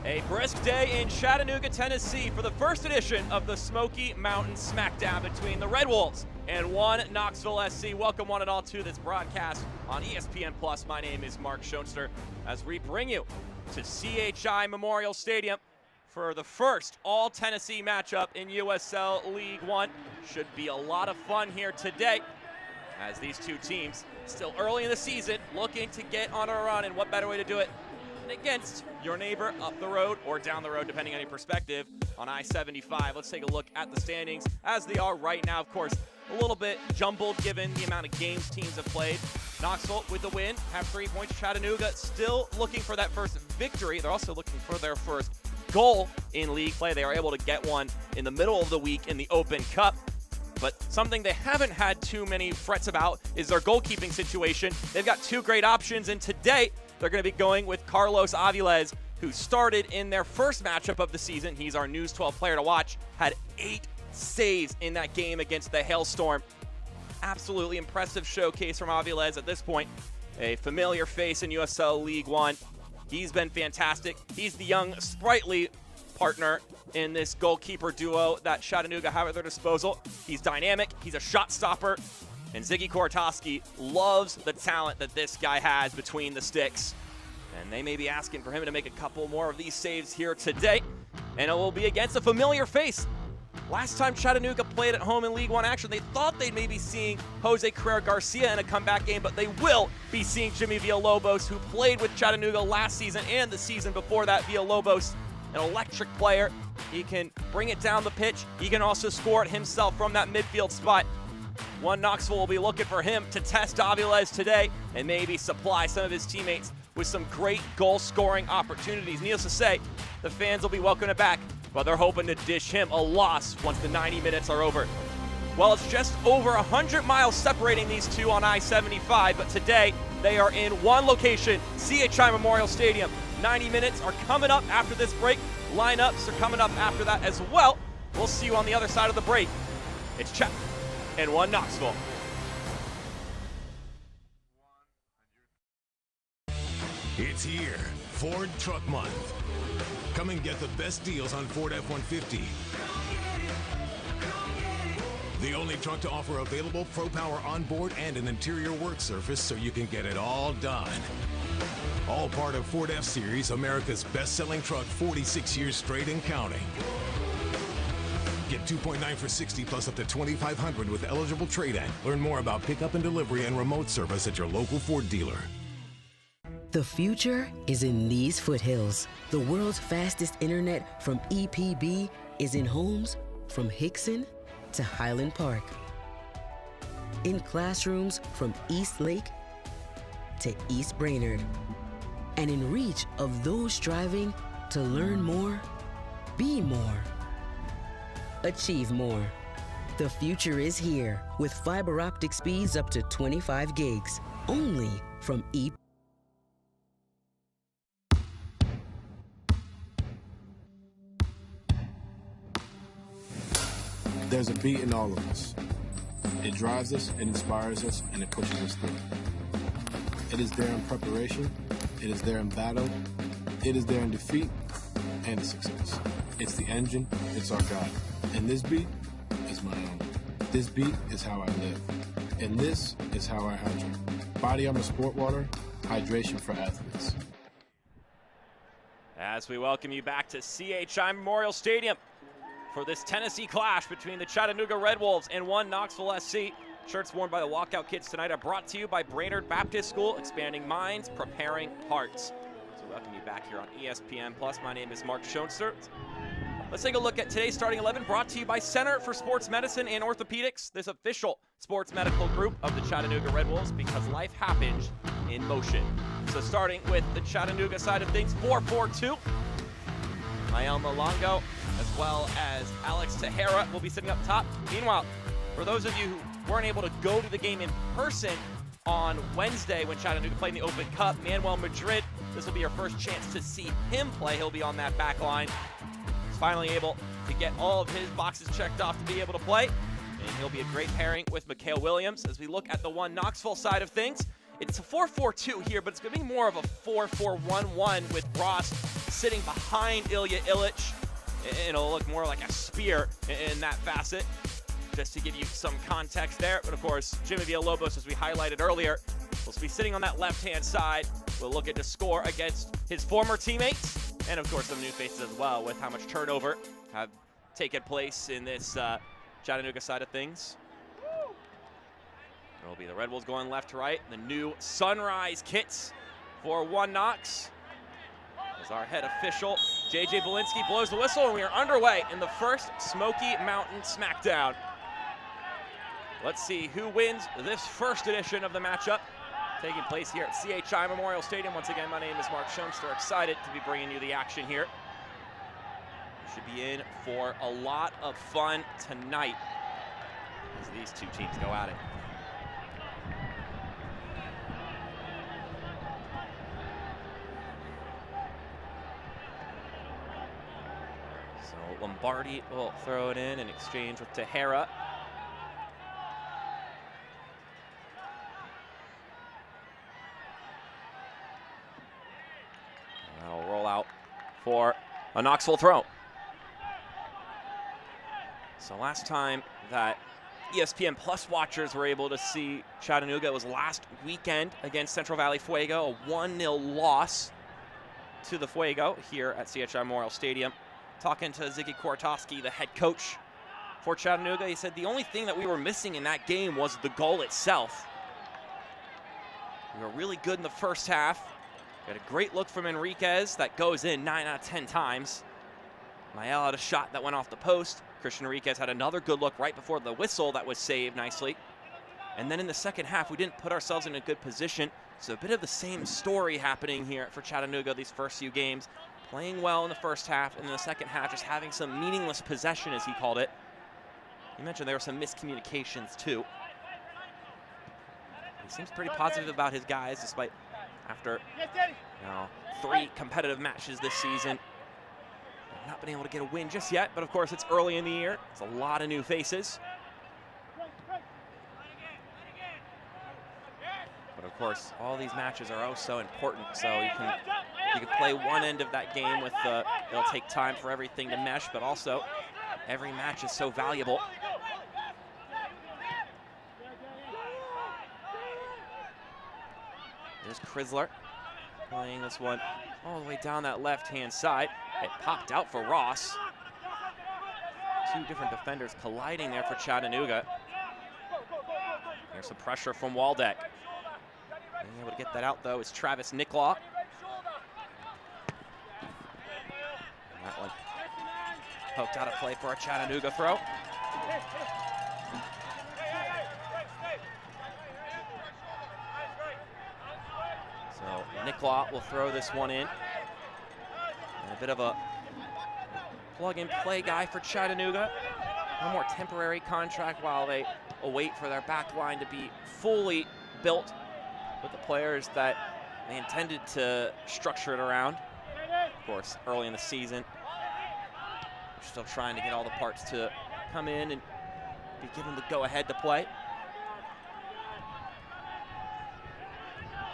A brisk day in Chattanooga, Tennessee for the first edition of the Smoky Mountain Smackdown between the Red Wolves and one Knoxville SC. Welcome one and all to this broadcast on ESPN+. My name is Mark Schoenster as we bring you to CHI Memorial Stadium for the first all-Tennessee matchup in USL League One. Should be a lot of fun here today as these two teams, still early in the season, looking to get on a run, and what better way to do it against your neighbor up the road or down the road, depending on your perspective, on I-75. Let's take a look at the standings as they are right now. Of course, a little bit jumbled given the amount of games teams have played. Knoxville with the win, have 3 points. Chattanooga still looking for that first victory. They're also looking for their first goal in league play. They are able to get one in the middle of the week in the Open Cup. But something they haven't had too many frets about is their goalkeeping situation. They've got two great options, and today they're going to be going with Carlos Aviles, who started in their first matchup of the season. He's our News 12 player to watch. Had 8 saves in that game against the Hailstorm. Absolutely impressive showcase from Aviles at this point. A familiar face in USL League One. He's been fantastic. He's the young, sprightly partner in this goalkeeper duo that Chattanooga have at their disposal. He's dynamic. He's a shot stopper. And Ziggy Korotowski loves the talent that this guy has between the sticks. And they may be asking for him to make a couple more of these saves here today. And it will be against a familiar face. Last time Chattanooga played at home in League One action, they thought they'd maybe seeing Jose Carrera Garcia in a comeback game, but they will be seeing Jimmy Villalobos, who played with Chattanooga last season and the season before that. Villalobos, an electric player. He can bring it down the pitch. He can also score it himself from that midfield spot. One Knoxville will be looking for him to test Aviles today and maybe supply some of his teammates with some great goal-scoring opportunities. Needless to say, the fans will be welcoming it back, but they're hoping to dish him a loss once the 90 minutes are over. Well, it's just over 100 miles separating these two on I-75, but today they are in one location, CHI Memorial Stadium. 90 minutes are coming up after this break. Lineups are coming up after that as well. We'll see you on the other side of the break. It's Chat and one Knoxville. It's here, Ford Truck Month. Come and get the best deals on Ford F-150. The only truck to offer available Pro Power onboard and an interior work surface so you can get it all done. All part of Ford F-Series, America's best-selling truck 46 years straight and counting. Get 2.9 for 60 plus up to $2,500 with eligible trade-in. Learn more about pickup and delivery and remote service at your local Ford dealer. The future is in these foothills. The world's fastest internet from EPB is in homes from Hickson to Highland Park. In classrooms from East Lake to East Brainerd. And in reach of those striving to learn more, be more, achieve more. The future is here with fiber optic speeds up to 25 gigs, only from EPB. There's a beat in all of us. It drives us, it inspires us, and it pushes us through. It is there in preparation, it is there in battle, it is there in defeat, and success. It's the engine, it's our guide. And this beat is my own. This beat is how I live. And this is how I hydrate. Body Armor Sport Water, hydration for athletes. As we welcome you back to CHI Memorial Stadium for this Tennessee clash between the Chattanooga Red Wolves and one Knoxville SC. Shirts worn by the Walkout Kids tonight are brought to you by Brainerd Baptist School, expanding minds, preparing hearts. So welcome you back here on ESPN+. My name is Mark Schoenster. Let's take a look at today's starting 11, brought to you by Center for Sports Medicine and Orthopedics, this official sports medical group of the Chattanooga Red Wolves, because life happens in motion. So starting with the Chattanooga side of things, 4-4-2. Mael Malongo, as well as Alex Tejera, will be sitting up top. Meanwhile, for those of you who weren't able to go to the game in person on Wednesday when Chattanooga played in the Open Cup, Manuel Madrid, this will be your first chance to see him play. He'll be on that back line. He's finally able to get all of his boxes checked off to be able to play. And he'll be a great pairing with Mikhail Williams. As we look at the one Knoxville side of things, It's a 4-4-2 here, but it's going to be more of a 4-4-1-1 with Ross sitting behind Ilya Illich. And it'll look more like a spear in that facet, just to give you some context there. But of course, Jimmy Villalobos, as we highlighted earlier, will be sitting on that left-hand side. Will look to score against his former teammates, and of course some new faces as well, with how much turnover have taken place in this Chattanooga side of things. It'll be the Red Wolves going left to right. The new Sunrise kits for One Knox. As our head official, JJ Belinsky, blows the whistle, and we are underway in the first Smoky Mountain Smackdown. Let's see who wins this first edition of the matchup, taking place here at CHI Memorial Stadium. Once again, my name is Mark Schoenster. Excited to be bringing you the action here. Should be in for a lot of fun tonight as these two teams go at it. So Lombardi will throw it in exchange with Tejera. That'll roll out for a Knoxville throw. So last time that ESPN Plus watchers were able to see Chattanooga was last weekend against Central Valley Fuego, a 1-0 loss to the Fuego here at CHI Memorial Stadium. Talking to Ziggy Kwartowski, the head coach for Chattanooga, he said the only thing that we were missing in that game was the goal itself. We were really good in the first half. We had a great look from Enriquez that goes in 9 out of 10 times. Mael had a shot that went off the post. Christian Enriquez had another good look right before the whistle that was saved nicely. And then in the second half, we didn't put ourselves in a good position. So a bit of the same story happening here for Chattanooga these first few games. Playing well in the first half, and in the second half, just having some meaningless possession, as he called it. He mentioned there were some miscommunications, too. He seems pretty positive about his guys, despite after 3 competitive matches this season. Not been able to get a win just yet, but of course it's early in the year. It's a lot of new faces. But of course, all these matches are oh so important. So you can play one end of that game with it'll take time for everything to mesh, but also every match is so valuable. There's Chrysler playing this one all the way down that left-hand side. It popped out for Ross. 2 different defenders colliding there for Chattanooga. There's some pressure from Waldeck. Being able to get that out, though, is Travis Nicklaw. And that one poked out of play for a Chattanooga throw. So Nicklaw will throw this one in. And a bit of a plug-and-play guy for Chattanooga. One more temporary contract while they await for their back line to be fully built with the players that they intended to structure it around. Of course, early in the season, we're still trying to get all the parts to come in and be given the go-ahead to play.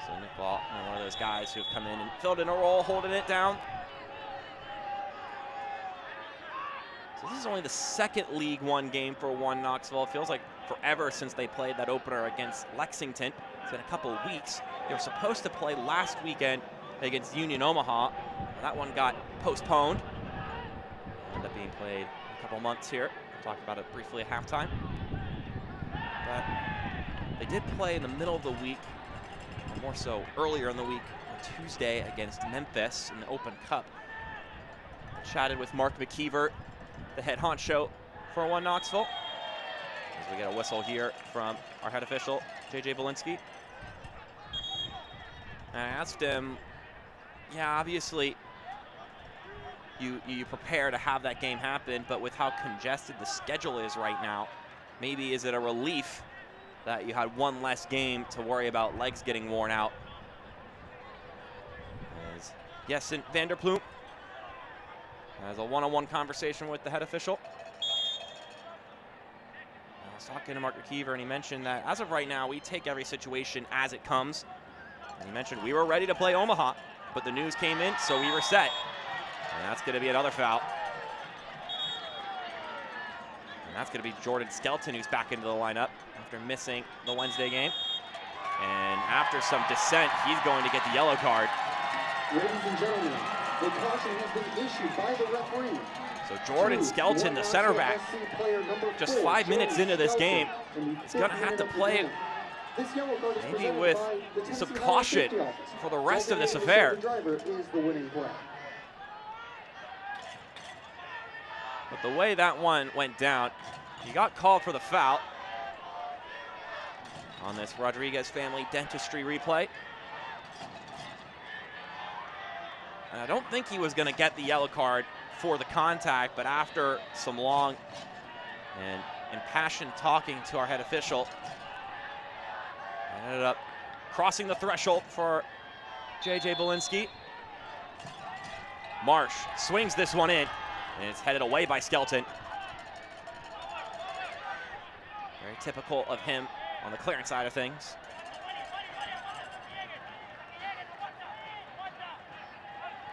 So Nicklaw, one of those guys who have come in and filled in a role, holding it down. So this is only the second League One game for One Knoxville. It feels like forever since they played that opener against Lexington. It's been a couple of weeks. They were supposed to play last weekend against Union Omaha. That one got postponed. Ended up being played in a couple months here. We'll talk about it briefly at halftime. But they did play in the middle of the week, or more so earlier in the week, on Tuesday against Memphis in the Open Cup. I chatted with Mark McKeever, the head honcho for One Knoxville, as we get a whistle here from our head official, JJ Belinsky. And I asked him, yeah, obviously you prepare to have that game happen, but with how congested the schedule is right now, maybe is it a relief that you had one less game to worry about legs getting worn out? As Jessen Vanderploem has a one-on-one conversation with the head official. I was talking to Mark McKeever, and he mentioned that as of right now, we take every situation as it comes. And he mentioned we were ready to play Omaha, but the news came in, so we were set. And that's going to be another foul. And that's going to be Jordan Skelton, who's back into the lineup after missing the Wednesday game. And after some dissent, he's going to get the yellow card. Ladies and gentlemen, the caution has been issued by the referee. So Jordan Skelton, the center back, just 5 minutes into this game, is going to have to play maybe with some caution for the rest of this affair. But the way that one went down, he got called for the foul on this Rodriguez family dentistry replay. And I don't think he was going to get the yellow card for the contact, but after some long and impassioned talking to our head official, ended up crossing the threshold for J.J. Belinsky. Marsh swings this one in, and it's headed away by Skelton. Very typical of him on the clearance side of things.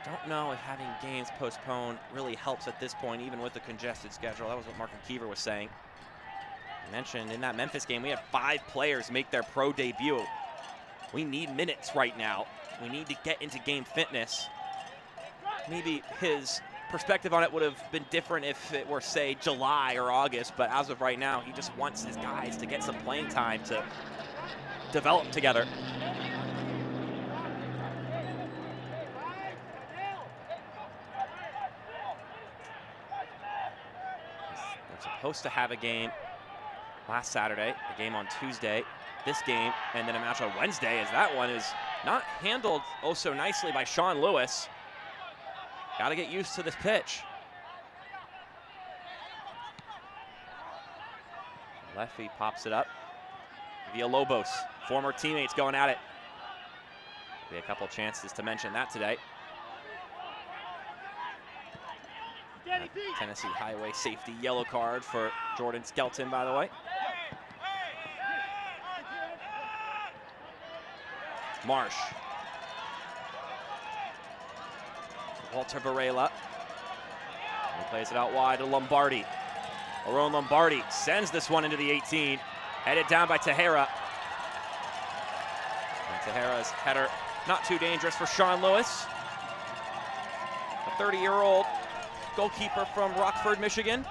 Don't know if having games postponed really helps at this point, even with the congested schedule. That was what Mark McKeever was saying. He mentioned in that Memphis game, we had 5 players make their pro debut. We need minutes right now. We need to get into game fitness. Maybe his perspective on it would have been different if it were, say, July or August, but as of right now, he just wants his guys to get some playing time to develop together. They're supposed to have a game last Saturday, a game on Tuesday, this game, and then a match on Wednesday, as that one is not handled oh so nicely by Sean Lewis. Got to get used to this pitch. Lefty pops it up. Villalobos, former teammates going at it. Be a couple chances to mention that today. Tennessee Highway safety yellow card for Jordan Skelton, by the way. Marsh. Walter Varela. He plays it out wide to Lombardi. Aron Lombardi sends this one into the 18. Headed down by Tejera. And Tejera's header not too dangerous for Sean Lewis. A 30-year-old goalkeeper from Rockford, Michigan.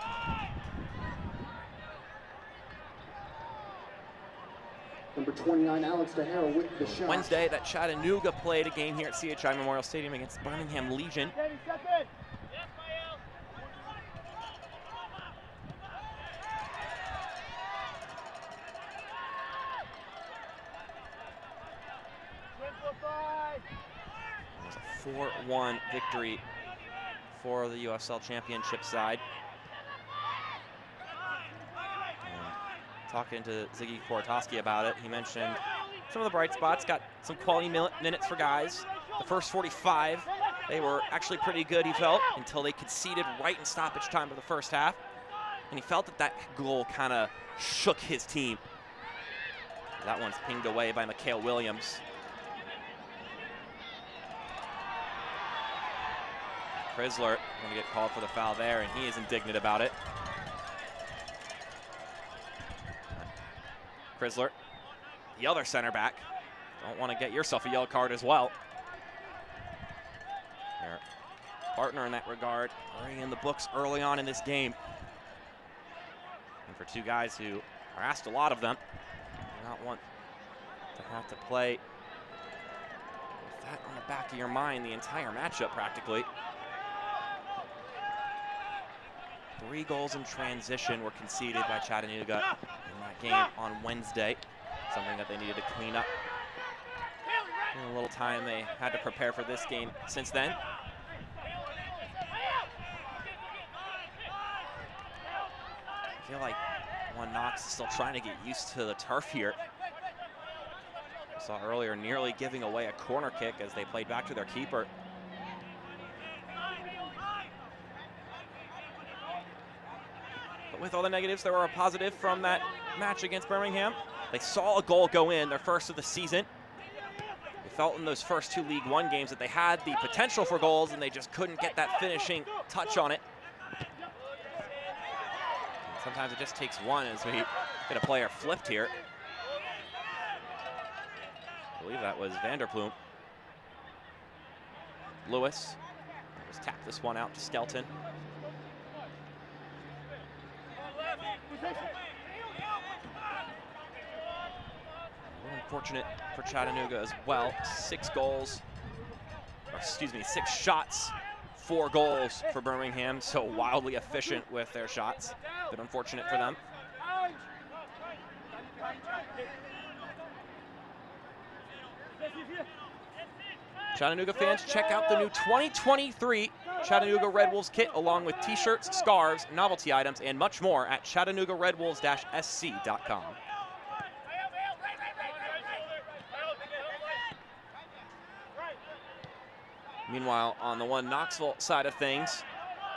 Number 29, Alex Tejera with the shot. Wednesday, that Chattanooga played a game here at CHI Memorial Stadium against Birmingham Legion. It was a 4-1 victory for the USL Championship side. Talking to Ziggy Korotowski about it, he mentioned some of the bright spots, got some quality minutes for guys. The first 45, they were actually pretty good, he felt, until they conceded right in stoppage time of the first half. And he felt that that goal kind of shook his team. That one's pinged away by Mikhail Williams. Chrysler going to get called for the foul there, and he is indignant about it. Chrysler, the other center back. Don't want to get yourself a yellow card as well. Your partner in that regard, already in the books early on in this game. And for two guys who are asked a lot of them, do not want to have to play with that on the back of your mind the entire matchup practically. 3 goals in transition were conceded by Chattanooga in that game on Wednesday, something that they needed to clean up. In a little time they had to prepare for this game since then. I feel like One Knox is still trying to get used to the turf here. I saw earlier nearly giving away a corner kick as they played back to their keeper. With all the negatives, there were a positive from that match against Birmingham. They saw a goal go in, their first of the season. They felt in those first 2 League One games that they had the potential for goals and they just couldn't get that finishing touch on it. And sometimes it just takes one as we get a player flipped here. I believe that was Vanderploem. Lewis just tapped this one out to Skelton. Unfortunate for Chattanooga as well. 6 goals, or excuse me, 6 shots, 4 goals for Birmingham. So wildly efficient with their shots. Bit unfortunate for them. Chattanooga fans, check out the new 2023 Chattanooga Red Wolves kit along with t-shirts, scarves, novelty items, and much more at ChattanoogaRedWolves-SC.com. Meanwhile, on the one Knoxville side of things,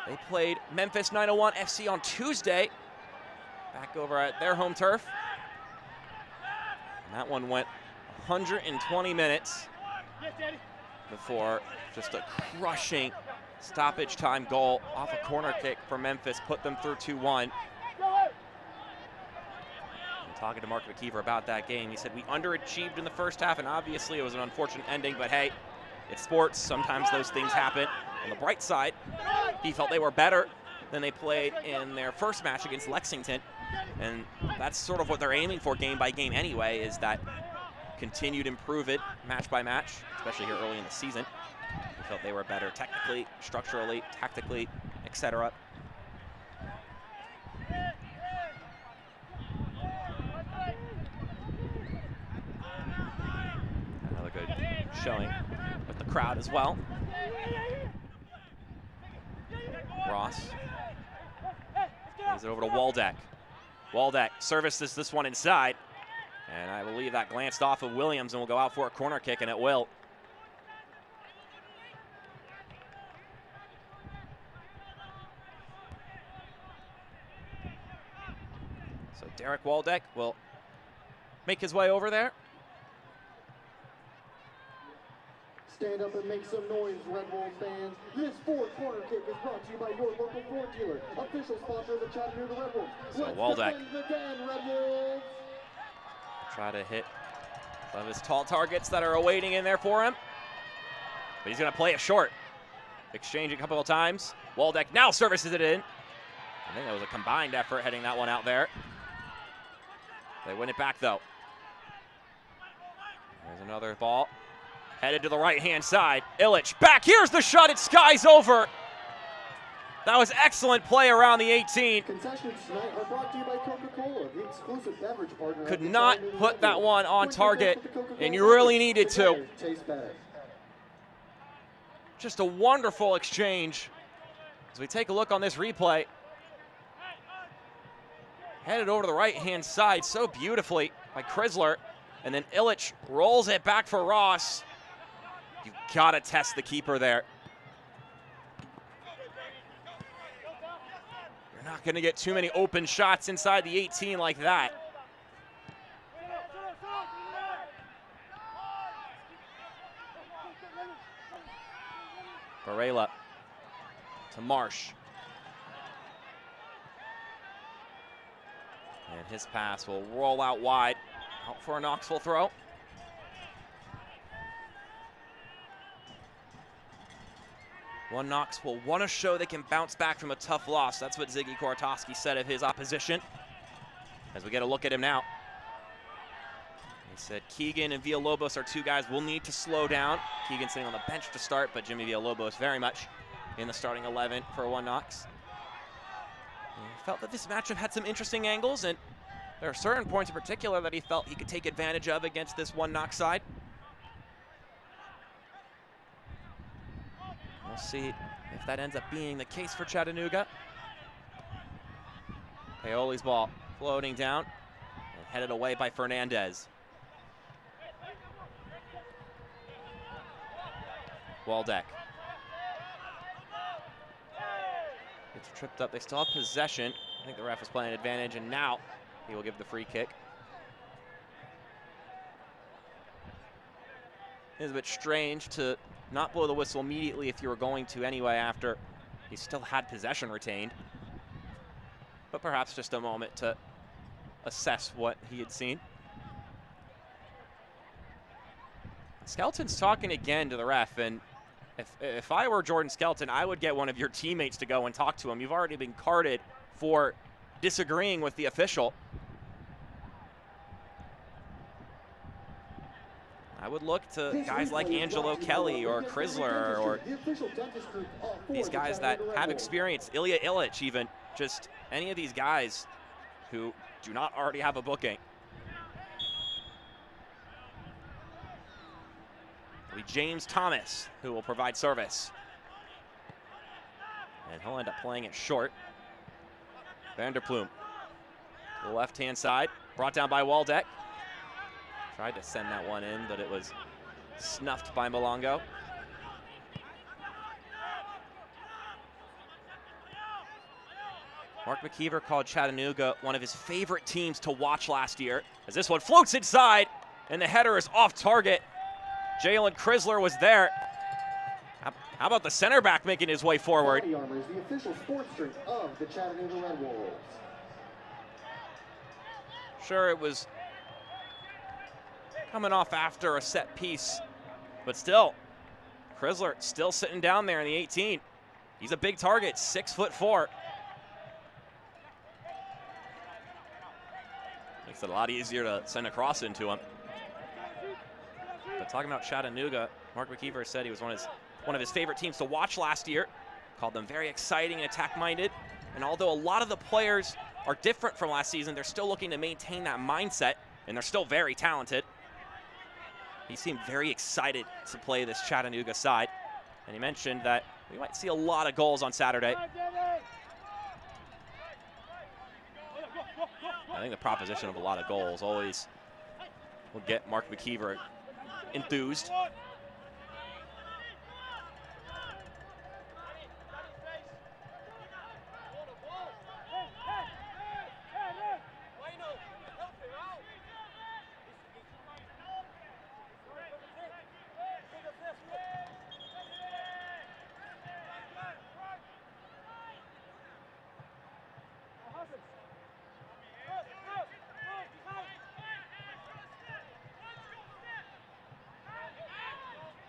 they played Memphis 901 FC on Tuesday, back over at their home turf. And that one went 120 minutes before just a crushing stoppage time goal off a corner kick for Memphis put them through 2-1. Talking to Mark McKeever about that game, he said we underachieved in the first half, and obviously it was an unfortunate ending, but hey, it's sports, sometimes those things happen. On the bright side, he felt they were better than they played in their first match against Lexington, and that's sort of what they're aiming for game by game anyway, is that continued improvement match by match, especially here early in the season. He felt they were better technically, structurally, tactically, etc. Another good showing with the crowd as well. Ross gives it over to Waldeck. Waldeck services this one inside, and I believe that glanced off of Williams and will go out for a corner kick, and it will. So Derek Waldeck will make his way over there. Stand up and make some noise, Red Wolves fans. This fourth corner kick is brought to you by your local Ford dealer, official sponsor of the Chattanooga Red Wolves. So Let's Waldeck defend again, Red Wolves. try to hit some of his tall targets that are awaiting in there for him. But he's going to play it short. Exchange a couple of times. Waldeck now services it in. I think that was a combined effort heading that one out there. They win it back, though. There's another ball. Headed to the right-hand side. Illich back. Here's the shot. It skies over. That was excellent play around the 18. Concessions tonight are brought to you by Coca-Cola, the exclusive beverage partner. Could not put that one on target, and you really needed to. Taste better. Just a wonderful exchange. As we take a look on this replay. Headed over to the right-hand side so beautifully by Chrysler. And then Illich rolls it back for Ross. You've got to test the keeper there. You're not going to get too many open shots inside the 18 like that. Varela to Marsh. And his pass will roll out wide. Out for a Knoxville throw. One Knox will want to show they can bounce back from a tough loss. That's what Ziggy Koratowski said of his opposition. As we get a look at him now. He said Keegan and Villalobos are two guys we'll need to slow down. Keegan sitting on the bench to start, but Jimmy Villalobos very much in the starting 11 for One Knox. He felt that this matchup had some interesting angles, and there are certain points in particular that he felt he could take advantage of against this One Knox side. We'll see if that ends up being the case for Chattanooga. Paoli's ball floating down and headed away by Fernandez. Waldeck. It's tripped up. They still have possession. I think the ref was playing an advantage, and now he will give the free kick. It's a bit strange to not blow the whistle immediately if you were going to anyway after he still had possession retained. But perhaps just a moment to assess what he had seen. Skelton's talking again to the ref, and if I were Jordan Skelton, I would get one of your teammates to go and talk to him. You've already been carded for disagreeing with the official. I would look to guys like Angelo Kelly or Chrysler or these guys that have experience, Ilya Illich even, just any of these guys who do not already have a booking. It'll be James Thomas who will provide service. And he'll end up playing it short. Vanderploem to the left-hand side, brought down by Waldeck. Tried to send that one in, but it was snuffed by Malongo. Mark McKeever called Chattanooga one of his favorite teams to watch last year, as this one floats inside, and the header is off target. Jalen Chrysler was there. How about the center back making his way forward? Body Armor is the official sports drink of the Chattanooga Red Wolves. Sure, it was coming off after a set piece, but still, Chrysler still sitting down there in the 18. He's a big target, 6'4". Makes it a lot easier to send a cross into him. But talking about Chattanooga, Mark McKeever said he was one of his favorite teams to watch last year. Called them very exciting and attack-minded. And although a lot of the players are different from last season, they're still looking to maintain that mindset, and they're still very talented. He seemed very excited to play this Chattanooga side. And he mentioned that we might see a lot of goals on Saturday. I think the proposition of a lot of goals always will get Mark McKeever enthused.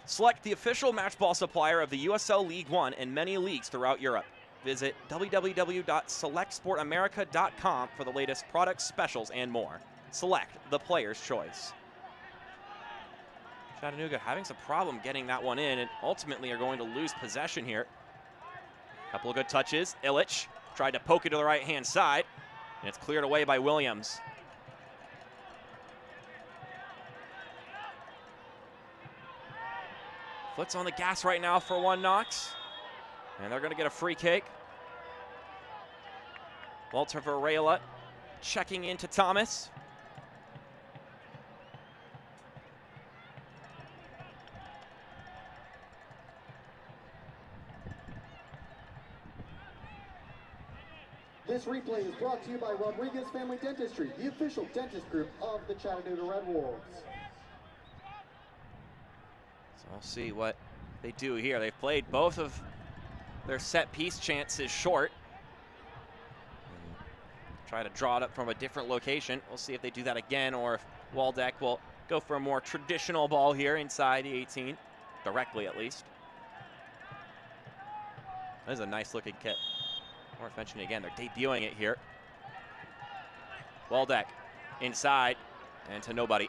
Select the official match ball supplier of the USL League One and many leagues throughout Europe. Visit www.selectsportamerica.com for the latest products, specials, and more. Select the player's choice. Chattanooga having some problem getting that one in, and ultimately are going to lose possession here. Couple of good touches. Illich tried to poke it to the right-hand side, and it's cleared away by Williams. Foot's on the gas right now for one Knox. And they're going to get a free kick. Walter Varela checking into Thomas. This replay is brought to you by Rodriguez Family Dentistry, the official dentist group of the Chattanooga Red Wolves. So we'll see what they do here. They've played both of their set piece chances short. Try to draw it up from a different location. We'll see if they do that again or if Waldeck will go for a more traditional ball here inside the 18, directly at least. That is a nice looking kit. Worth mentioning again, they're debuting it here. Waldeck inside and to nobody.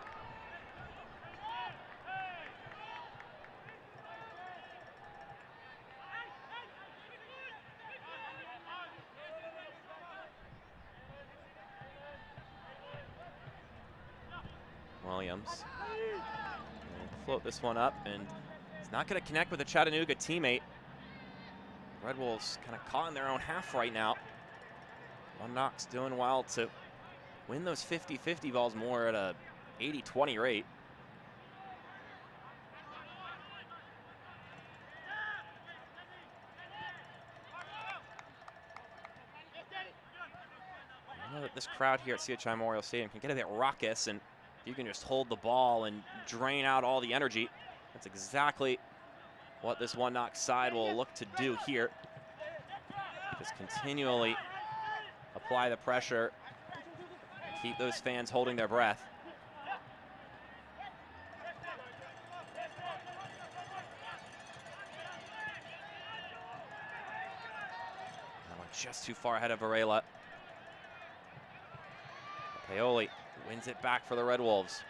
Williams. Float this one up, and it's not going to connect with a Chattanooga teammate. Red Wolves kind of caught in their own half right now. One Knox doing well to win those 50-50 balls more at a 80-20 rate. I know that this crowd here at CHI Memorial Stadium can get a bit raucous, and you can just hold the ball and drain out all the energy. That's exactly what this One Knox side will look to do here. Just continually apply the pressure, keep those fans holding their breath. That one just too far ahead of Varela. Paoli wins it back for the Red Wolves.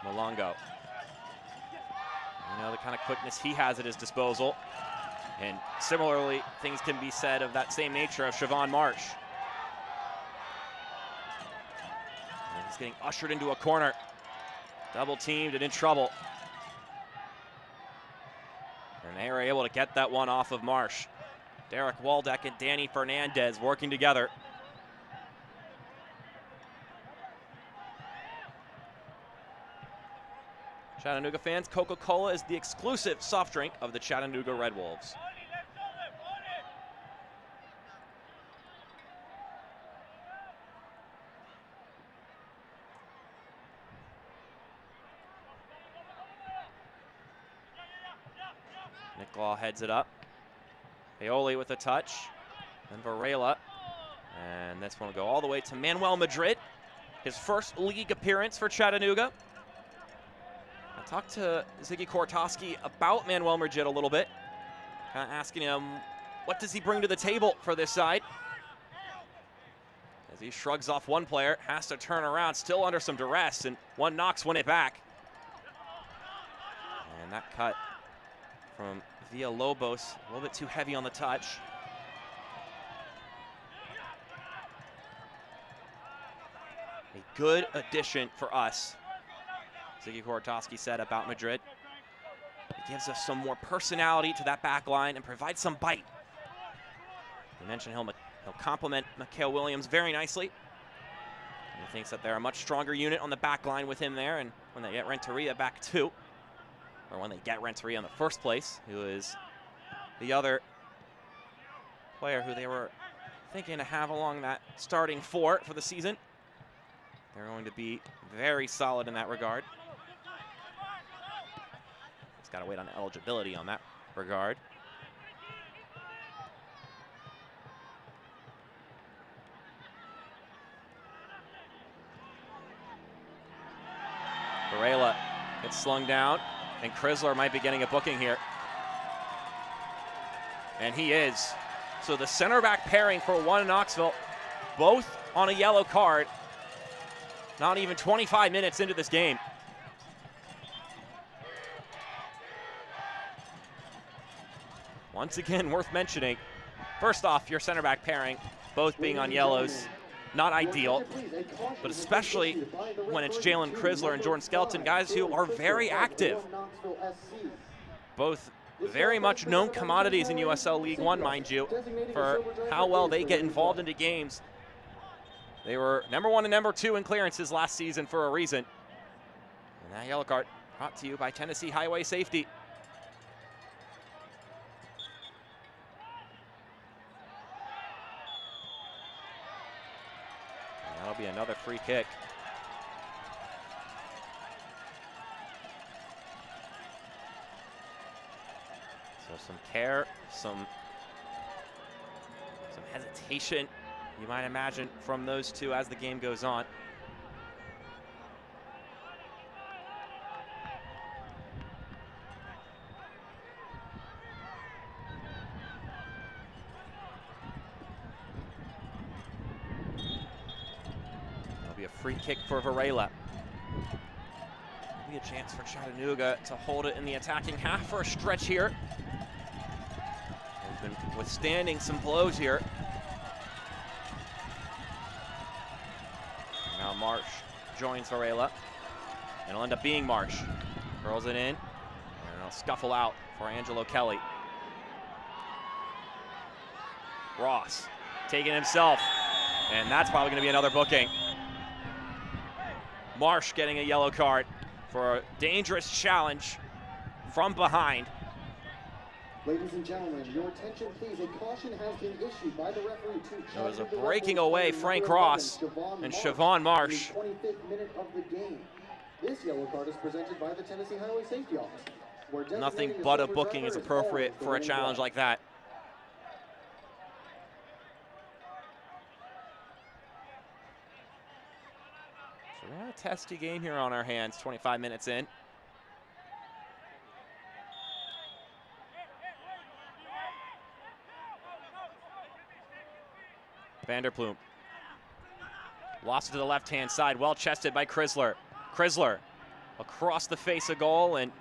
Malongo. You know the kind of quickness he has at his disposal. And similarly, things can be said of that same nature of Siobhan Marsh. And he's getting ushered into a corner. Double teamed and in trouble. And they were able to get that one off of Marsh. Derek Waldeck and Danny Fernandez working together. Chattanooga fans, Coca-Cola is the exclusive soft drink of the Chattanooga Red Wolves. Nicola heads it up. Paoli with a touch. Then Varela. And this one will go all the way to Manuel Madrid. His first league appearance for Chattanooga. I talked to Ziggy Kortoski about Manuel Madrid a little bit, kind of asking him, what does he bring to the table for this side? As he shrugs off one player, has to turn around, still under some duress, and One Knox win it back. And that cut from Villalobos, a little bit too heavy on the touch. A good addition for us. Ziggy Kortoski said about Madrid. He gives us some more personality to that back line and provides some bite. He mentioned he'll complement Mikhail Williams very nicely. And he thinks that they're a much stronger unit on the back line with him there, and when they get Renteria back too, or when they get Renteria in the first place, who is the other player who they were thinking to have along that starting four for the season. They're going to be very solid in that regard. Got to wait on eligibility on that regard. Varela gets slung down, and Chrysler might be getting a booking here. And he is. So the center back pairing for One Knoxville, both on a yellow card, not even 25 minutes into this game. Once again, worth mentioning, first off, your center back pairing, both being on yellows, not ideal, but especially when it's Jalen Chrysler and Jordan Skelton, guys who are very active. Both very much known commodities in USL League One, mind you, for how well they get involved into games. They were #1 and #2 in clearances last season for a reason. And that yellow card brought to you by Tennessee Highway Safety. That'll be another free kick. So some care, some hesitation, you might imagine, from those two as the game goes on. A free kick for Varela. Maybe a chance for Chattanooga to hold it in the attacking half for a stretch here. They've been withstanding some blows here. Now Marsh joins Varela, and it'll end up being Marsh. Curls it in, and it'll scuffle out for Angelo Kelly. Ross taking himself, and that's probably going to be another booking. Marsh getting a yellow card for a dangerous challenge from behind. Ladies and gentlemen, your attention please. A caution has been issued by the referee to There was a Chattanooga breaking Red Bulls away player Frank number Ross 11, and Siobhan Siobhan Marsh Marsh. in the 25th minute of the game. This yellow card is presented by the Tennessee Highway Safety Office. where Nothing designating but a silver booking is driver appropriate always the for a winning challenge driver. like that. So we have a testy game here on our hands, 25 minutes in. Vanderploom lost it to the left-hand side, well chested by Chrysler. Chrysler across the face of goal and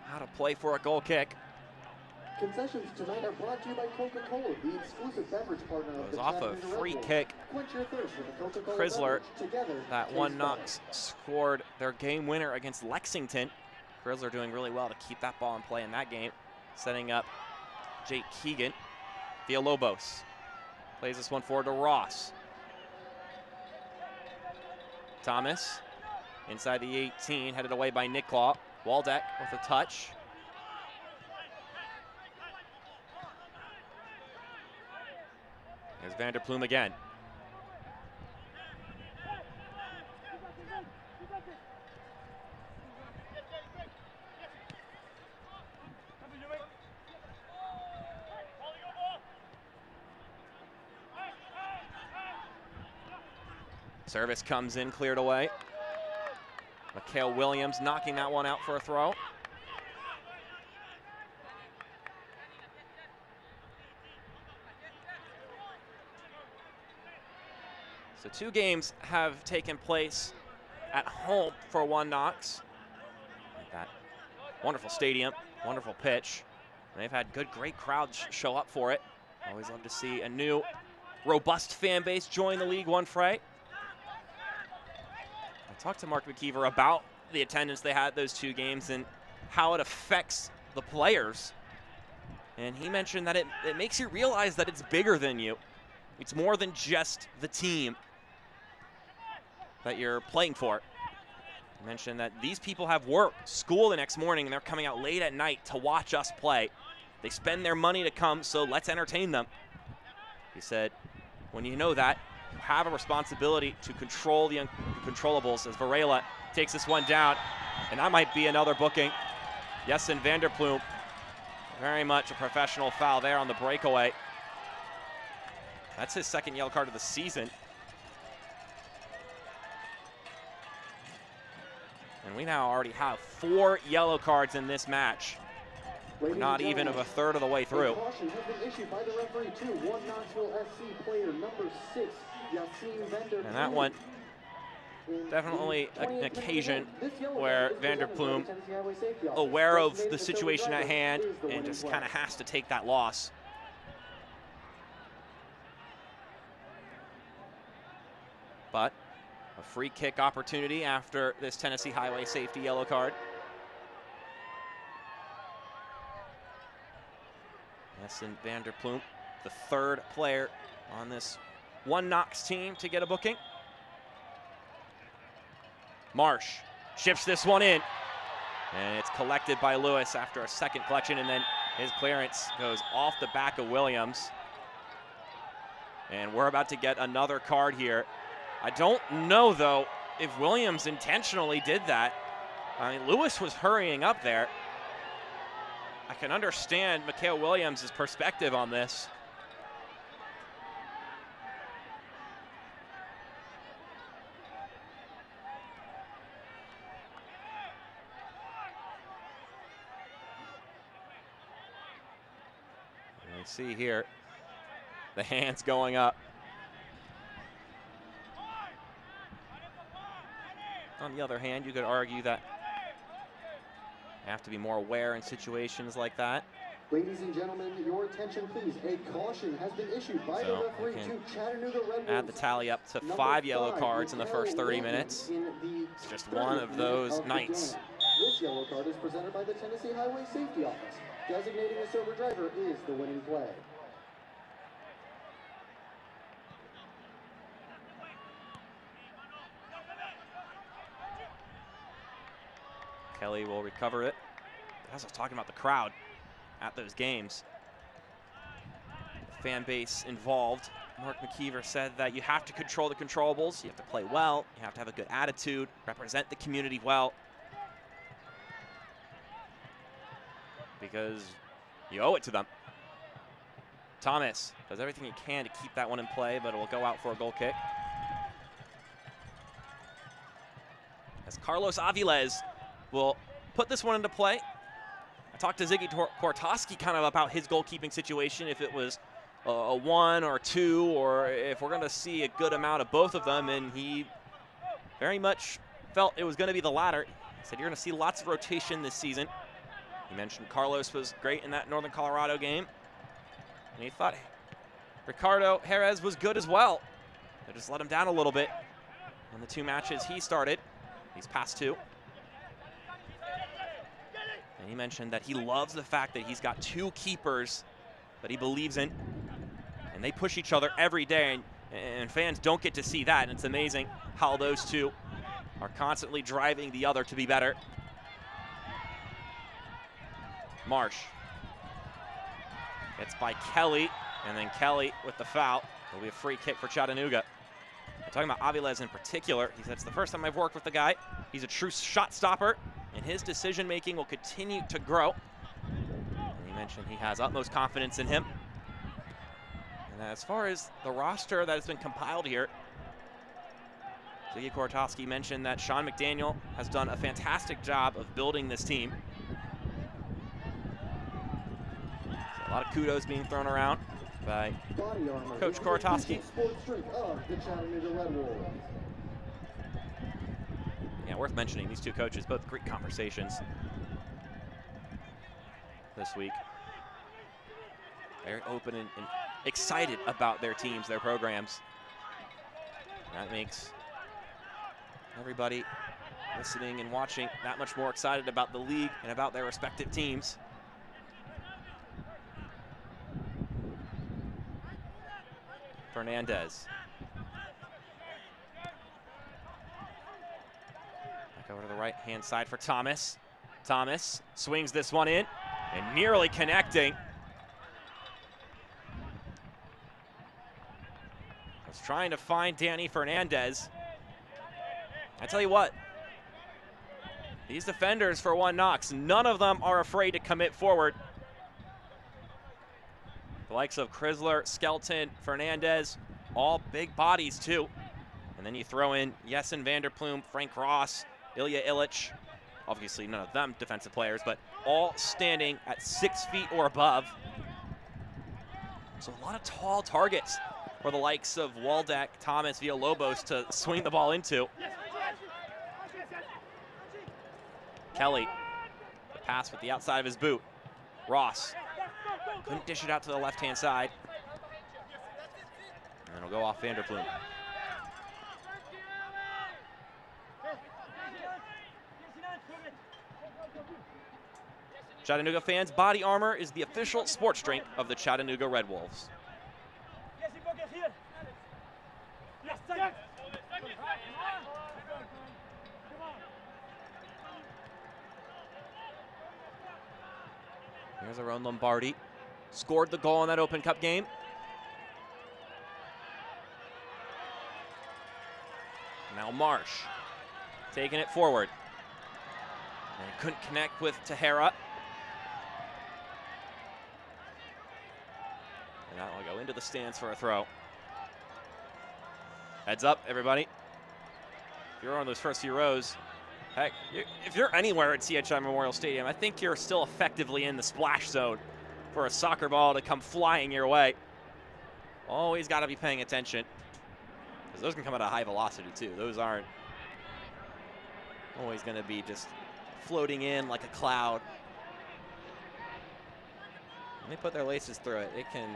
how to play for a goal kick. Concessions tonight are brought to you by Coca-Cola, the exclusive beverage partner of Goes the off a Chattanooga Red free Bulls. kick. Quench your thirst with a Coca-Cola Chrysler, beverage. Together, that taste one better. Knox scored their game winner against Lexington. Chrysler doing really well to keep that ball in play in that game. Setting up Jake Keegan. Villalobos plays this one forward to Ross. Thomas inside the 18, headed away by Nicklaw. Waldeck with a touch. There's Vanderploom again. Service comes in, cleared away. Mikhail Williams knocking that one out for a throw. So 2 games have taken place at home for One Knox. That wonderful stadium, wonderful pitch. And they've had great crowds show up for it. Always love to see a new, robust fan base join the League One fray. I talked to Mark McKeever about the attendance they had those 2 games and how it affects the players. And he mentioned that it makes you realize that it's bigger than you. It's more than just the team that you're playing for. He mentioned that these people have work, school the next morning, and they're coming out late at night to watch us play. They spend their money to come, so let's entertain them. He said, when you know that, you have a responsibility to control the uncontrollables as Varela takes this one down, and that might be another booking. Yes, and Vanderploom, very much a professional foul there on the breakaway. That's his 2nd yellow card of the season. And we now already have 4 yellow cards in this match. We're not even of a third of the way through. A caution has been issued by the referee to one Knoxville SC player number 6, Yassine Vanderploom. And that one, definitely an occasion where Vanderploom, aware of the situation at hand, and just kind of has to take that loss. But a free kick opportunity after this Tennessee Highway safety yellow card. Essen Vanderploom, the 3rd player on this One Knox team to get a booking. Marsh chips this one in, and it's collected by Lewis after a 2nd collection, and then his clearance goes off the back of Williams. And we're about to get another card here. I don't know, though, if Williams intentionally did that. I mean, Lewis was hurrying up there. I can understand Mikhail Williams' perspective on this. And we see here the hands going up. On the other hand, you could argue that you have to be more aware in situations like that. Ladies and gentlemen, your attention please. A caution has been issued by the referee to Chattanooga Red Bulls. Add the tally up to 5 yellow cards in the first 30 minutes. It's just one of those nights. This yellow card is presented by the Tennessee Highway Safety Office. Designating a sober driver is the winning play. Kelly will recover it. As I was talking about the crowd at those games, the fan base involved. Mark McKeever said that you have to control the controllables, you have to play well, you have to have a good attitude, represent the community well, because you owe it to them. Thomas does everything he can to keep that one in play, but it will go out for a goal kick. As Carlos Aviles will put this one into play. I talked to Ziggy Kortoski kind of about his goalkeeping situation, if it was a 1 or 2, or if we're going to see a good amount of both of them, and he very much felt it was going to be the latter. He said you're going to see lots of rotation this season. He mentioned Carlos was great in that Northern Colorado game, and he thought Ricardo Jerez was good as well. They just let him down a little bit in the 2 matches he started. He's past 2. And he mentioned that he loves the fact that he's got 2 keepers that he believes in, and they push each other every day, and fans don't get to see that, and it's amazing how those 2 are constantly driving the other to be better. Marsh gets by Kelly, and then Kelly with the foul. It'll be a free kick for Chattanooga. I'm talking about Aviles in particular. He said it's the first time I've worked with the guy. He's a true shot stopper, and his decision-making will continue to grow. And he mentioned he has utmost confidence in him. And as far as the roster that has been compiled here, Ziggy Kortoski mentioned that Sean McDaniel has done a fantastic job of building this team. So a lot of kudos being thrown around by Coach Kortoski. Yeah, worth mentioning, these 2 coaches, both great conversations this week. Very open and excited about their teams, their programs. That makes everybody listening and watching that much more excited about the league and about their respective teams. Fernandez. Back over to the right-hand side for Thomas. Thomas swings this one in and nearly connecting. Was trying to find Danny Fernandez. I tell you what, these defenders for One Knox, none of them are afraid to commit forward. The likes of Chrysler, Skelton, Fernandez, all big bodies too. And then you throw in Jessen Vanderplume, Frank Ross, Ilya Illich. Obviously none of them defensive players, but all standing at 6 feet or above. So a lot of tall targets for the likes of Waldeck, Thomas, Villalobos to swing the ball into. Kelly, the pass with the outside of his boot. Ross couldn't dish it out to the left-hand side. And it'll go off Vanderplume. Chattanooga fans, Body Armor is the official sports drink of the Chattanooga Red Wolves. Here's Aaron Lombardi. Scored the goal in that Open Cup game. Now Marsh taking it forward. And couldn't connect with Tahara. And that will go into the stands for a throw. Heads up, everybody. If you're on those first few rows, heck, if you're anywhere at CHI Memorial Stadium, I think you're still effectively in the splash zone for a soccer ball to come flying your way. Always got to be paying attention, because those can come at a high velocity too. Those aren't always going to be just floating in like a cloud. When they put their laces through it, it can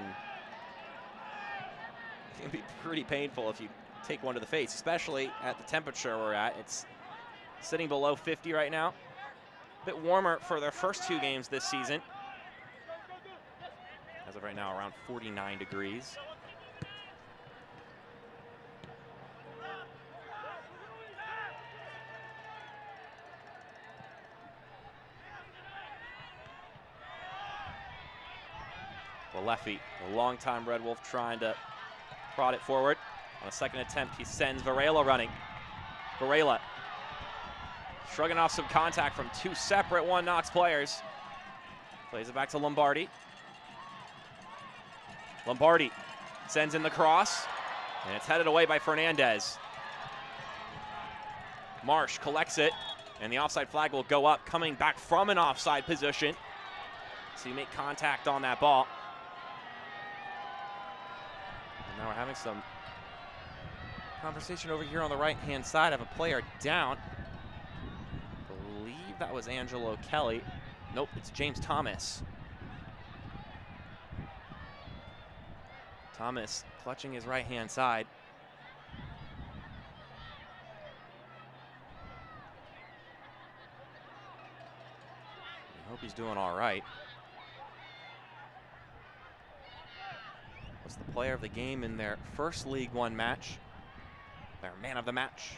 be pretty painful if you take one to the face, especially at the temperature we're at. It's sitting below 50 right now. A bit warmer for their first 2 games this season. As of right now, around 49 degrees. Leffy, a longtime Red Wolf, trying to prod it forward. On a second attempt, he sends Varela running. Varela shrugging off some contact from two separate One Knox players. Plays it back to Lombardi. Lombardi sends in the cross, and it's headed away by Fernandez. Marsh collects it, and the offside flag will go up, coming back from an offside position. So you make contact on that ball. And now we're having some conversation over here on the right-hand side. I have a player down. I believe that was Angelo Kelly. Nope, it's James Thomas. Thomas clutching his right-hand side. I hope he's doing all right. Was the player of the game in their first League One match. Their man of the match.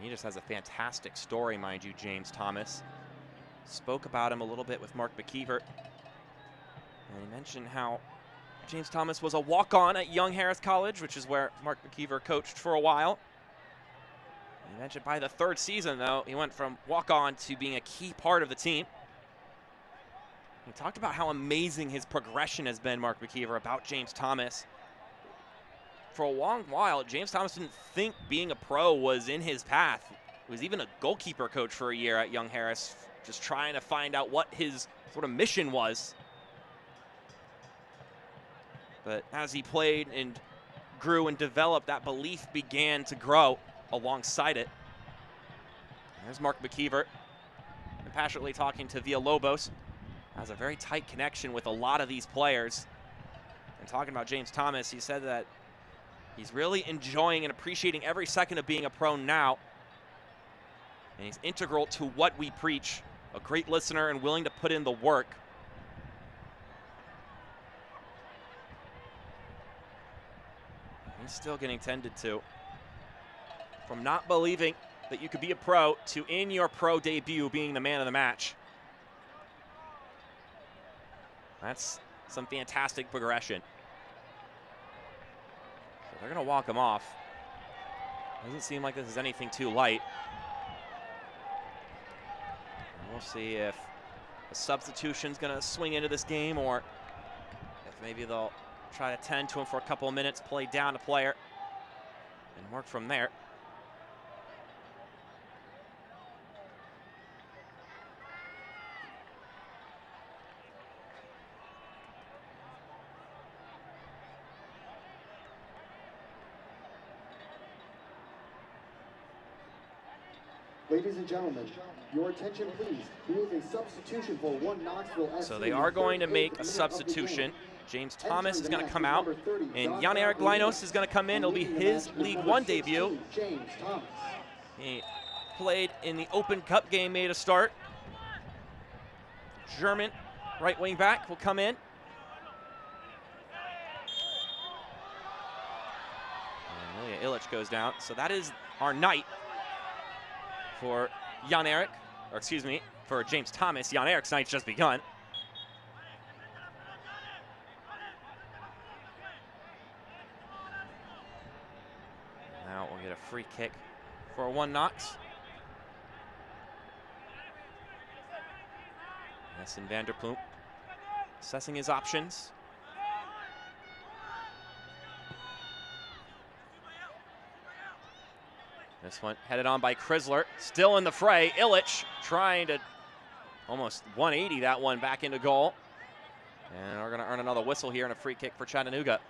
He just has a fantastic story, mind you, James Thomas. Spoke about him a little bit with Mark McKeever. And he mentioned how James Thomas was a walk-on at Young Harris College, which is where Mark McKeever coached for a while. He mentioned by the third season, though, he went from walk-on to being a key part of the team. He talked about how amazing his progression has been, Mark McKeever, about James Thomas. For a long while, James Thomas didn't think being a pro was in his path. He was even a goalkeeper coach for a year at Young Harris, just trying to find out what his sort of mission was. But as he played and grew and developed, that belief began to grow alongside it. There's Mark McKeever, passionately talking to Villalobos. Has a very tight connection with a lot of these players. And talking about James Thomas, he said that he's really enjoying and appreciating every second of being a pro now. And he's integral to what we preach. A great listener and willing to put in the work. He's still getting tended to. From not believing that you could be a pro to in your pro debut being the man of the match. That's some fantastic progression. So they're going to walk him off. Doesn't seem like this is anything too light. And we'll see if a substitution's going to swing into this game or if maybe they'll try to tend to him for a couple of minutes, play down a player, and work from there. Ladies and gentlemen, your attention please. There is a substitution for One Knoxville SC. So they are going to make a substitution. James Thomas is going to come out, and Jan-Erik Linos is going to come in. It'll be his League One debut. James Thomas. He played in the Open Cup game, made a start. German right wing back will come in. And Ilya Illich goes down. So that is our night for Jan-Erik, or excuse me, for James Thomas. Jan-Erik's night's just begun. Now we'll get a free kick for One Knox. Essen Vanderploem assessing his options. This one headed on by Chrysler, still in the fray. Illich trying to almost 180 that one back into goal. And we're going to earn another whistle here and a free kick for Chattanooga.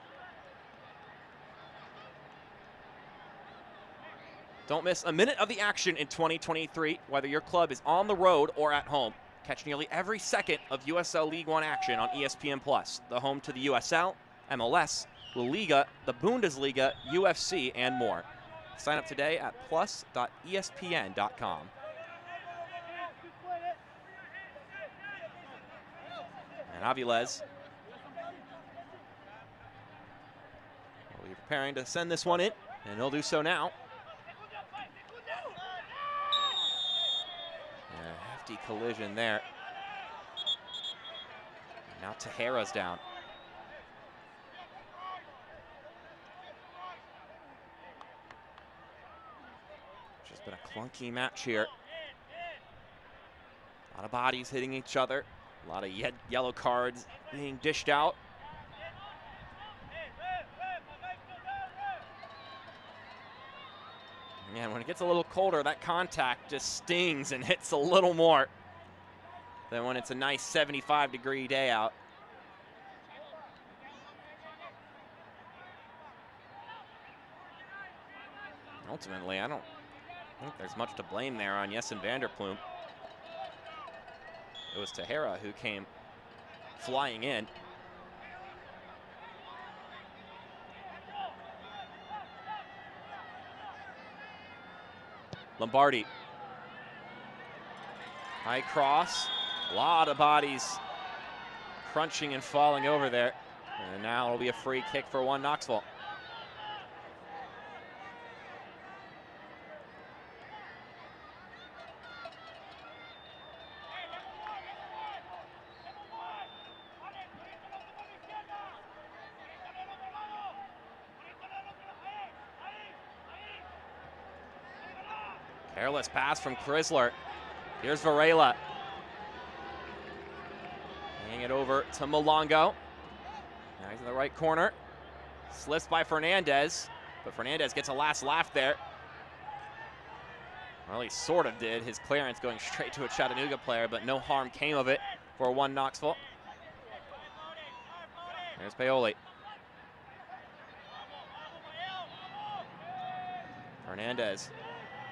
Don't miss a minute of the action in 2023, whether your club is on the road or at home. Catch nearly every second of USL League One action on ESPN+, the home to the USL, MLS, La Liga, the Bundesliga, UFC, and more. Sign up today at plus.espn.com. And Aviles will be preparing to send this one in, and he'll do so now. Hefty collision there. Now Tejera's down. Just been a clunky match here. A lot of bodies hitting each other. A lot of yellow cards being dished out. Yeah, when it gets a little colder, that contact just stings and hits a little more than when it's a nice 75-degree day out. Ultimately, I don't think there's much to blame there on Jessen Vanderploem. It was Tejera who came flying in. Lombardi. High cross. A lot of bodies crunching and falling over there. And now it'll be a free kick for one Knoxville. Careless pass from Chrysler. Here's Varela. Hanging it over to Malongo. Now he's in the right corner. Slips by Fernandez, but Fernandez gets a last laugh there. Well, he sort of did. His clearance going straight to a Chattanooga player, but no harm came of it for one Knoxville. There's Paoli. Fernandez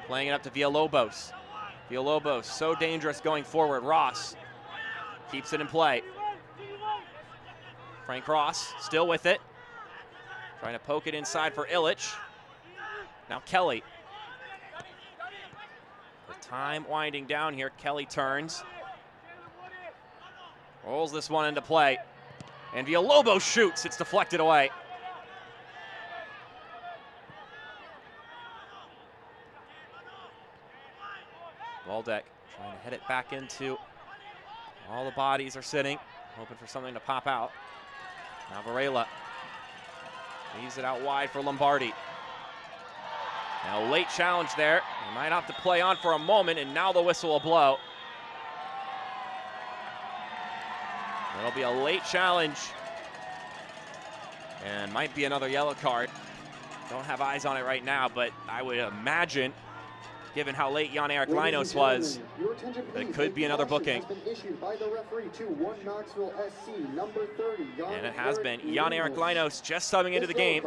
playing it up to Villalobos. Villalobos, so dangerous going forward. Ross keeps it in play. Frank Ross still with it. Trying to poke it inside for Illich. Now Kelly. With time winding down here, Kelly turns. Rolls this one into play. And Villalobos shoots. It's deflected away. Waldeck trying to head it back into. All the bodies are sitting, hoping for something to pop out. Now Varela leaves it out wide for Lombardi. Now late challenge there. He might have to play on for a moment, and now the whistle will blow. It'll be a late challenge, and might be another yellow card. Don't have eyes on it right now, but I would imagine, given how late Jan-Erik Linos was, it could be another booking. And it has been. Jan-Erik Linos just subbing into the game,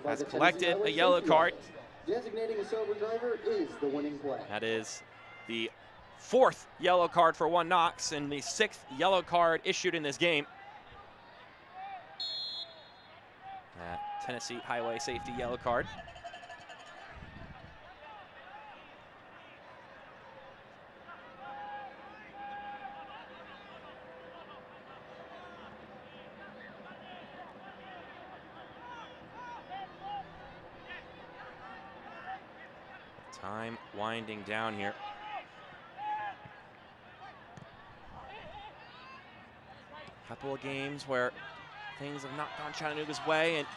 has collected a yellow card. Designating a sober driver is the winning play. That is the 4th yellow card for one Knox and the 6th yellow card issued in this game. That Tennessee Highway safety yellow card. Time winding down here. Couple of games where things have not gone Chattanooga's way, and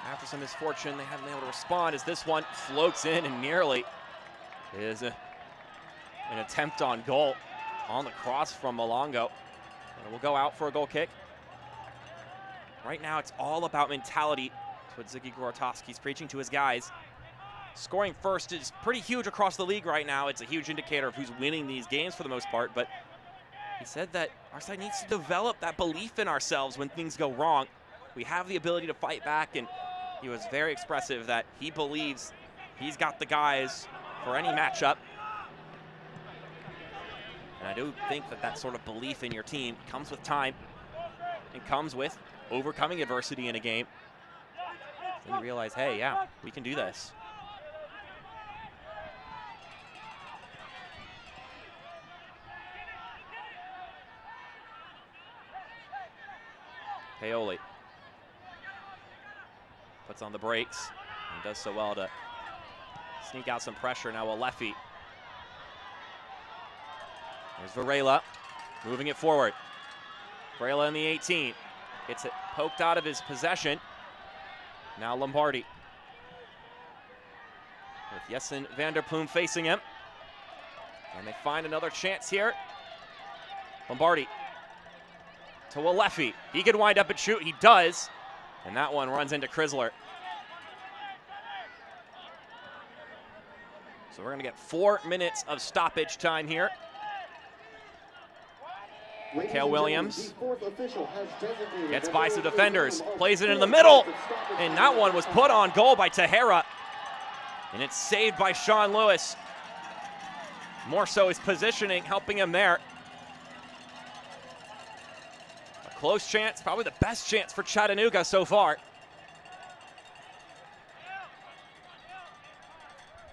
after some misfortune, they haven't been able to respond as this one floats in and nearly is an attempt on goal on the cross from Malongo. And it will go out for a goal kick. Right now, it's all about mentality. That's what Ziggy Gorotowski's preaching to his guys. Scoring first is pretty huge across the league right now. It's a huge indicator of who's winning these games for the most part, but he said that our side needs to develop that belief in ourselves when things go wrong. We have the ability to fight back, and he was very expressive that he believes he's got the guys for any matchup. And I do think that that sort of belief in your team comes with time and comes with overcoming adversity in a game. Then you realize, hey, yeah, we can do this. Paoli puts on the brakes and does so well to sneak out some pressure. Now Alefi There's Varela moving it forward. Varela in the 18. Gets it poked out of his possession. Now Lombardi. With Jessen Vanderploem facing him. And they find another chance here. Lombardi to Walefi. He could wind up and shoot. He does. And that one runs into Chrysler. So we're going to get 4 minutes of stoppage time here. Kale Williams gets by some defenders, plays it in the middle, and that one was put on goal by Tejera. And it's saved by Sean Lewis. More so his positioning helping him there. A close chance, probably the best chance for Chattanooga so far.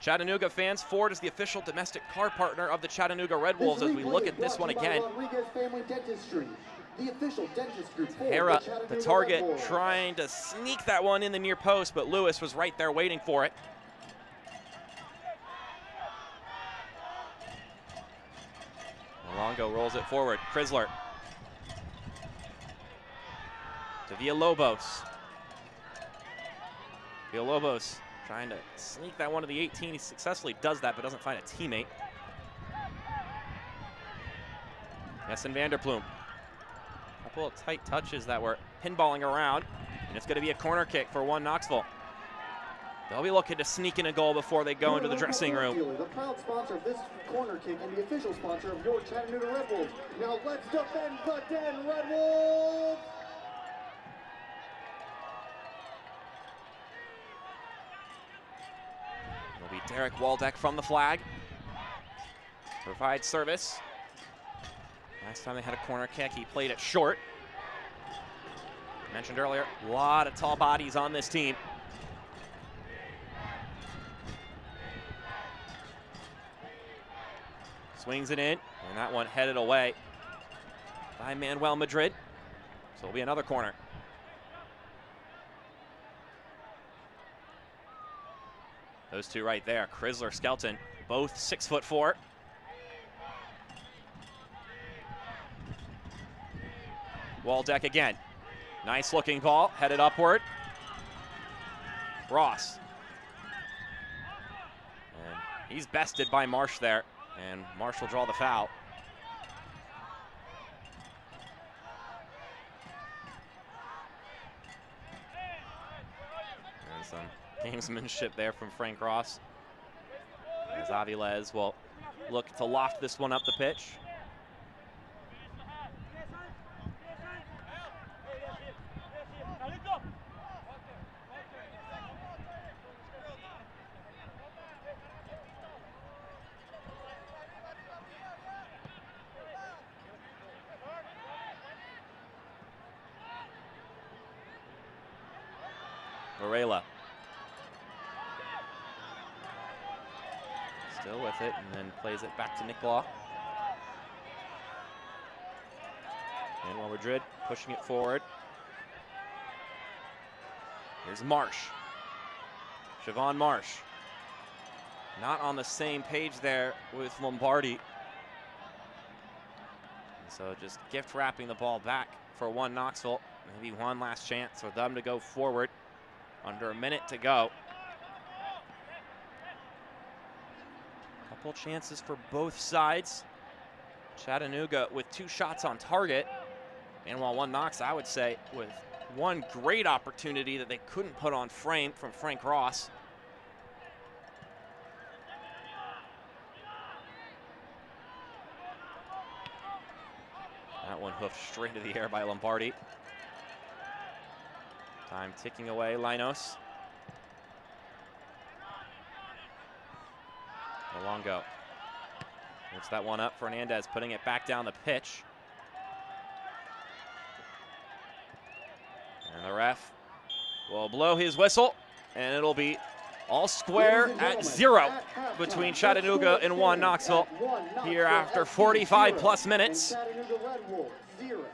Chattanooga fans, Ford is the official domestic car partner of the Chattanooga Red Wolves as we look at this one again. Tejera, the target, trying to sneak that one in the near post, but Lewis was right there waiting for it. Longo rolls it forward. Chrysler to Villalobos. Villalobos trying to sneak that one to the 18. He successfully does that, but doesn't find a teammate. Jessen Vanderploem. A couple of tight touches that were pinballing around, and it's going to be a corner kick for one Knoxville. They'll be looking to sneak in a goal before they go into the dressing room. The proud sponsor of this corner kick and the official sponsor of your Chattanooga Red Wolves. Now let's defend the Den Red Wolves! It'll be Derek Waldeck from the flag. Provides service. Last time they had a corner kick, he played it short. Mentioned earlier, a lot of tall bodies on this team. Swings it in, and that one headed away by Manuel Madrid. So it'll be another corner. Those two right there, Chrysler, Skelton, both 6'4". Waldeck again. Nice looking ball, headed upward. Ross. And he's bested by Marsh there. And Marsh will draw the foul. And some gamesmanship there from Frank Ross. As Aviles will look to loft this one up the pitch. Varela. Still with it, and then plays it back to Nick Law. Manuel Madrid pushing it forward. Here's Marsh. Siobhan Marsh. Not on the same page there with Lombardi. And so just gift wrapping the ball back for one Knoxville. Maybe one last chance for them to go forward. Under a minute to go. Couple chances for both sides. Chattanooga with 2 shots on target. And while one Knox, I would say, with one great opportunity that they couldn't put on frame from Frank Ross. That one hoofed straight into the air by Lombardi. Time ticking away, Linos. Longo. Looks that one up. Fernandez putting it back down the pitch. And the ref will blow his whistle, and it'll be all square at 0 between Chattanooga and one Knoxville here after 45+ minutes.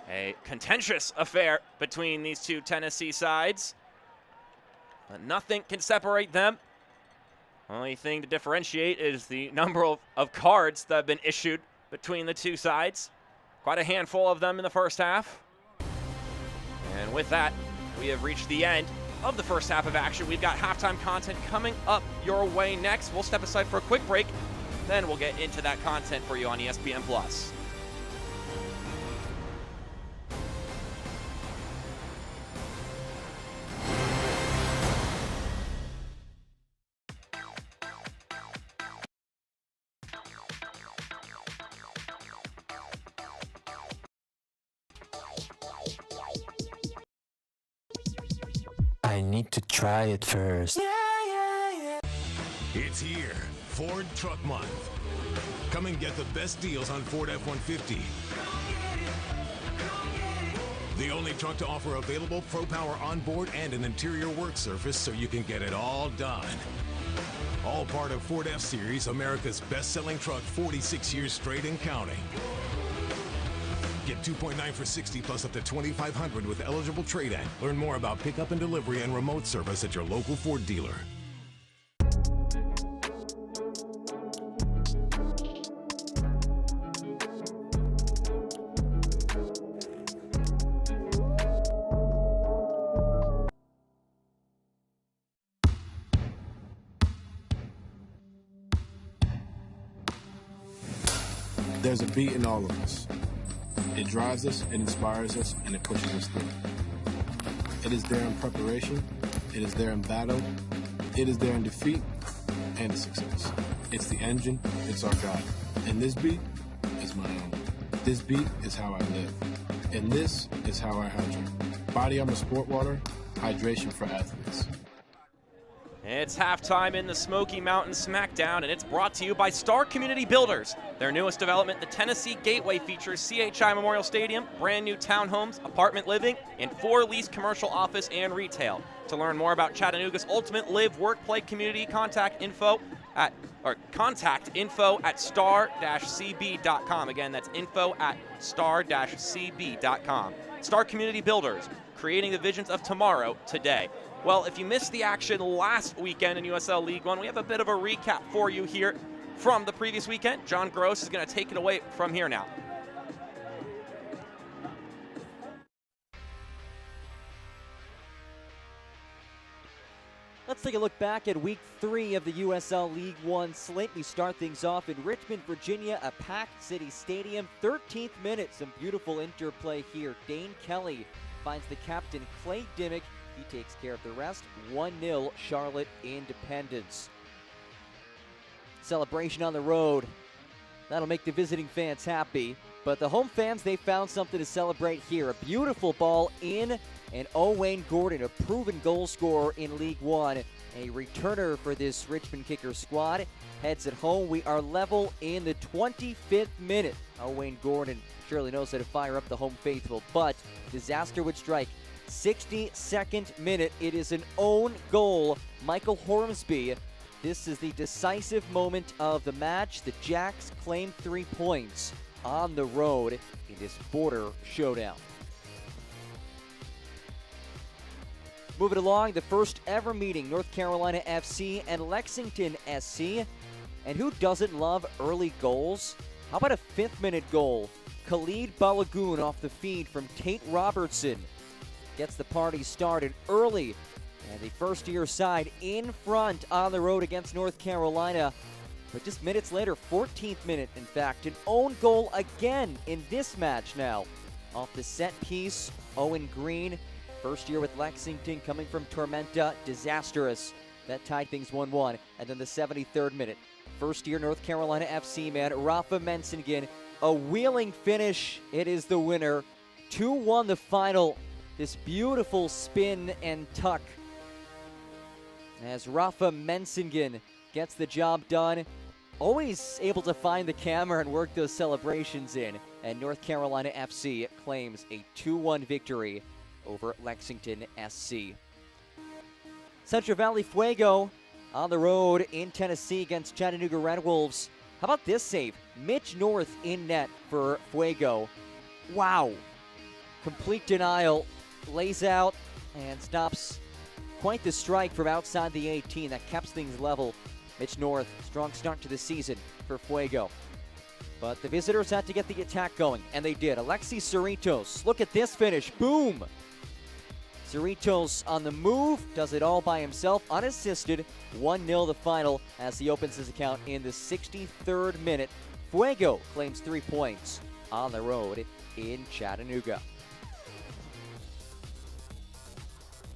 A contentious affair between these two Tennessee sides, but nothing can separate them. Only thing to differentiate is the number of cards that have been issued between the two sides. Quite a handful of them in the first half. And with that, we have reached the end of the first half of action. We've got halftime content coming up your way next. We'll step aside for a quick break, then we'll get into that content for you on ESPN+. I need to try it first. It's here, Ford Truck Month. Come and get the best deals on Ford F-150. The only truck to offer available Pro Power onboard and an interior work surface so you can get it all done. All part of Ford F-Series, America's best-selling truck 46 years straight and counting. Get 2.9 for 60 plus up to $2,500 with eligible trade-in. Learn more about pickup and delivery and remote service at your local Ford dealer. There's a beat in all of us. It drives us, it inspires us, and it pushes us through. It is there in preparation, it is there in battle, it is there in defeat, and success. It's the engine, it's our guide. And this beat is my own. This beat is how I live. And this is how I hydrate. Body Armor Sport Water, hydration for athletes. It's halftime in the Smoky Mountain Smackdown, and it's brought to you by Star Community Builders. Their newest development, the Tennessee Gateway, features CHI Memorial Stadium, brand new townhomes, apartment living, and 4 leased commercial office and retail. To learn more about Chattanooga's ultimate live, work, play community, contact info at star-cb.com. Again, that's info at star-cb.com. Star Community Builders, creating the visions of tomorrow today. Well, if you missed the action last weekend in USL League One, we have a bit of a recap for you here from the previous weekend. John Gross is going to take it away from here now. Let's take a look back at Week 3 of the USL League One slate. We start things off in Richmond, Virginia, a packed city stadium. 13th minute, some beautiful interplay here. Dane Kelly finds the captain, Clay Dimmick. He takes care of the rest. 1-0 Charlotte Independence. Celebration on the road. That'll make the visiting fans happy. But the home fans, they found something to celebrate here. A beautiful ball in, and Owain Gordon, a proven goal scorer in League One. A returner for this Richmond Kicker squad. Heads at home. We are level in the 25th minute. Owain Gordon surely knows how to fire up the home faithful, but disaster would strike. 62nd minute, it is an own goal. Michael Hormsby. This is the decisive moment of the match. The Jacks claim 3 points on the road in this border showdown. Moving along, the first ever meeting, North Carolina FC and Lexington SC. And who doesn't love early goals? How about a 5th minute goal? Khalid Balagoon off the feed from Tate Robertson gets the party started early. And the first-year side in front on the road against North Carolina. But just minutes later, 14th minute, in fact, an own goal again in this match now. Off the set piece, Owen Green, first year with Lexington, coming from Tormenta, disastrous. That tied things 1-1. And then the 73rd minute, first-year North Carolina FC man, Rafa Mensingen, a wheeling finish. It is the winner. 2-1 the final. This beautiful spin and tuck as Rafa Mensingen gets the job done. Always able to find the camera and work those celebrations in. And North Carolina FC claims a 2-1 victory over Lexington SC. Central Valley Fuego on the road in Tennessee against Chattanooga Red Wolves. How about this save? Mitch North in net for Fuego. Wow. Complete denial. Lays out and stops quite the strike from outside the 18. That keeps things level. Mitch North, strong start to the season for Fuego. But the visitors had to get the attack going, and they did. Alexis Cerritos, look at this finish. Boom! Cerritos on the move, does it all by himself, unassisted. 1-0 the final as he opens his account in the 63rd minute. Fuego claims 3 points on the road in Chattanooga.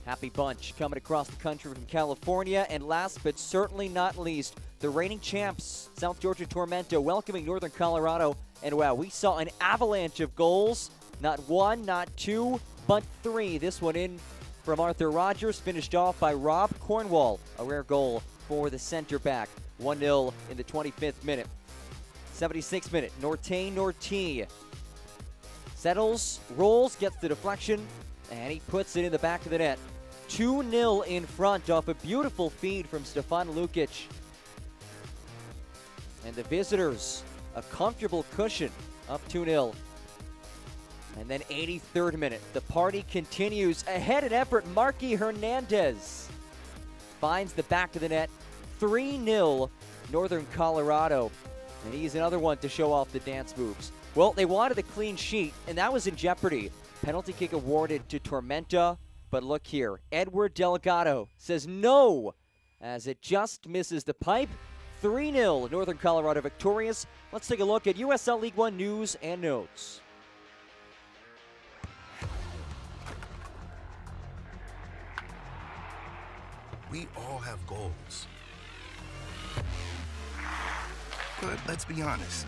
Happy bunch coming across the country from California. And last but certainly not least, the reigning champs, South Georgia Tormenta, welcoming Northern Colorado. And wow, we saw an avalanche of goals. Not one, not two, but three. This one in from Arthur Rogers, finished off by Rob Cornwall. A rare goal for the center back. 1-0 in the 25th minute. 76th minute, Norte settles, rolls, gets the deflection, and he puts it in the back of the net. 2-0 in front off a beautiful feed from Stefan Lukic. And the visitors, a comfortable cushion, up 2-0. And then 83rd minute, the party continues. A headed effort, Marky Hernandez finds the back of the net. 3-0 Northern Colorado. And he's another one to show off the dance moves. Well, they wanted a clean sheet, and that was in jeopardy. Penalty kick awarded to Tormenta. But look here, Edward Delgado says no, as it just misses the pipe. 3-0 Northern Colorado victorious. Let's take a look at USL League One news and notes. We all have goals. But let's be honest,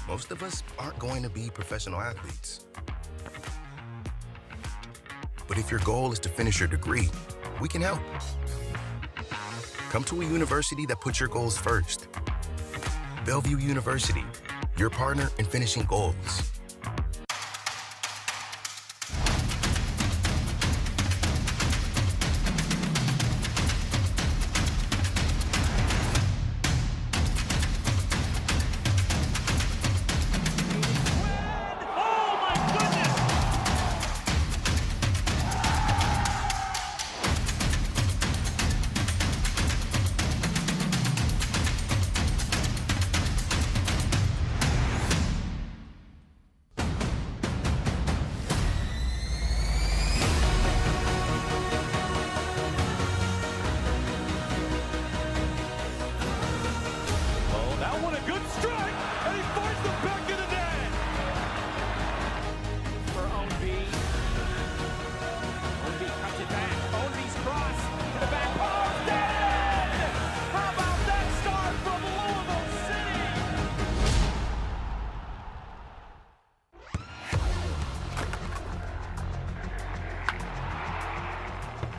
most of us aren't going to be professional athletes. But if your goal is to finish your degree, we can help. Come to a university that puts your goals first. Bellevue University, your partner in finishing goals.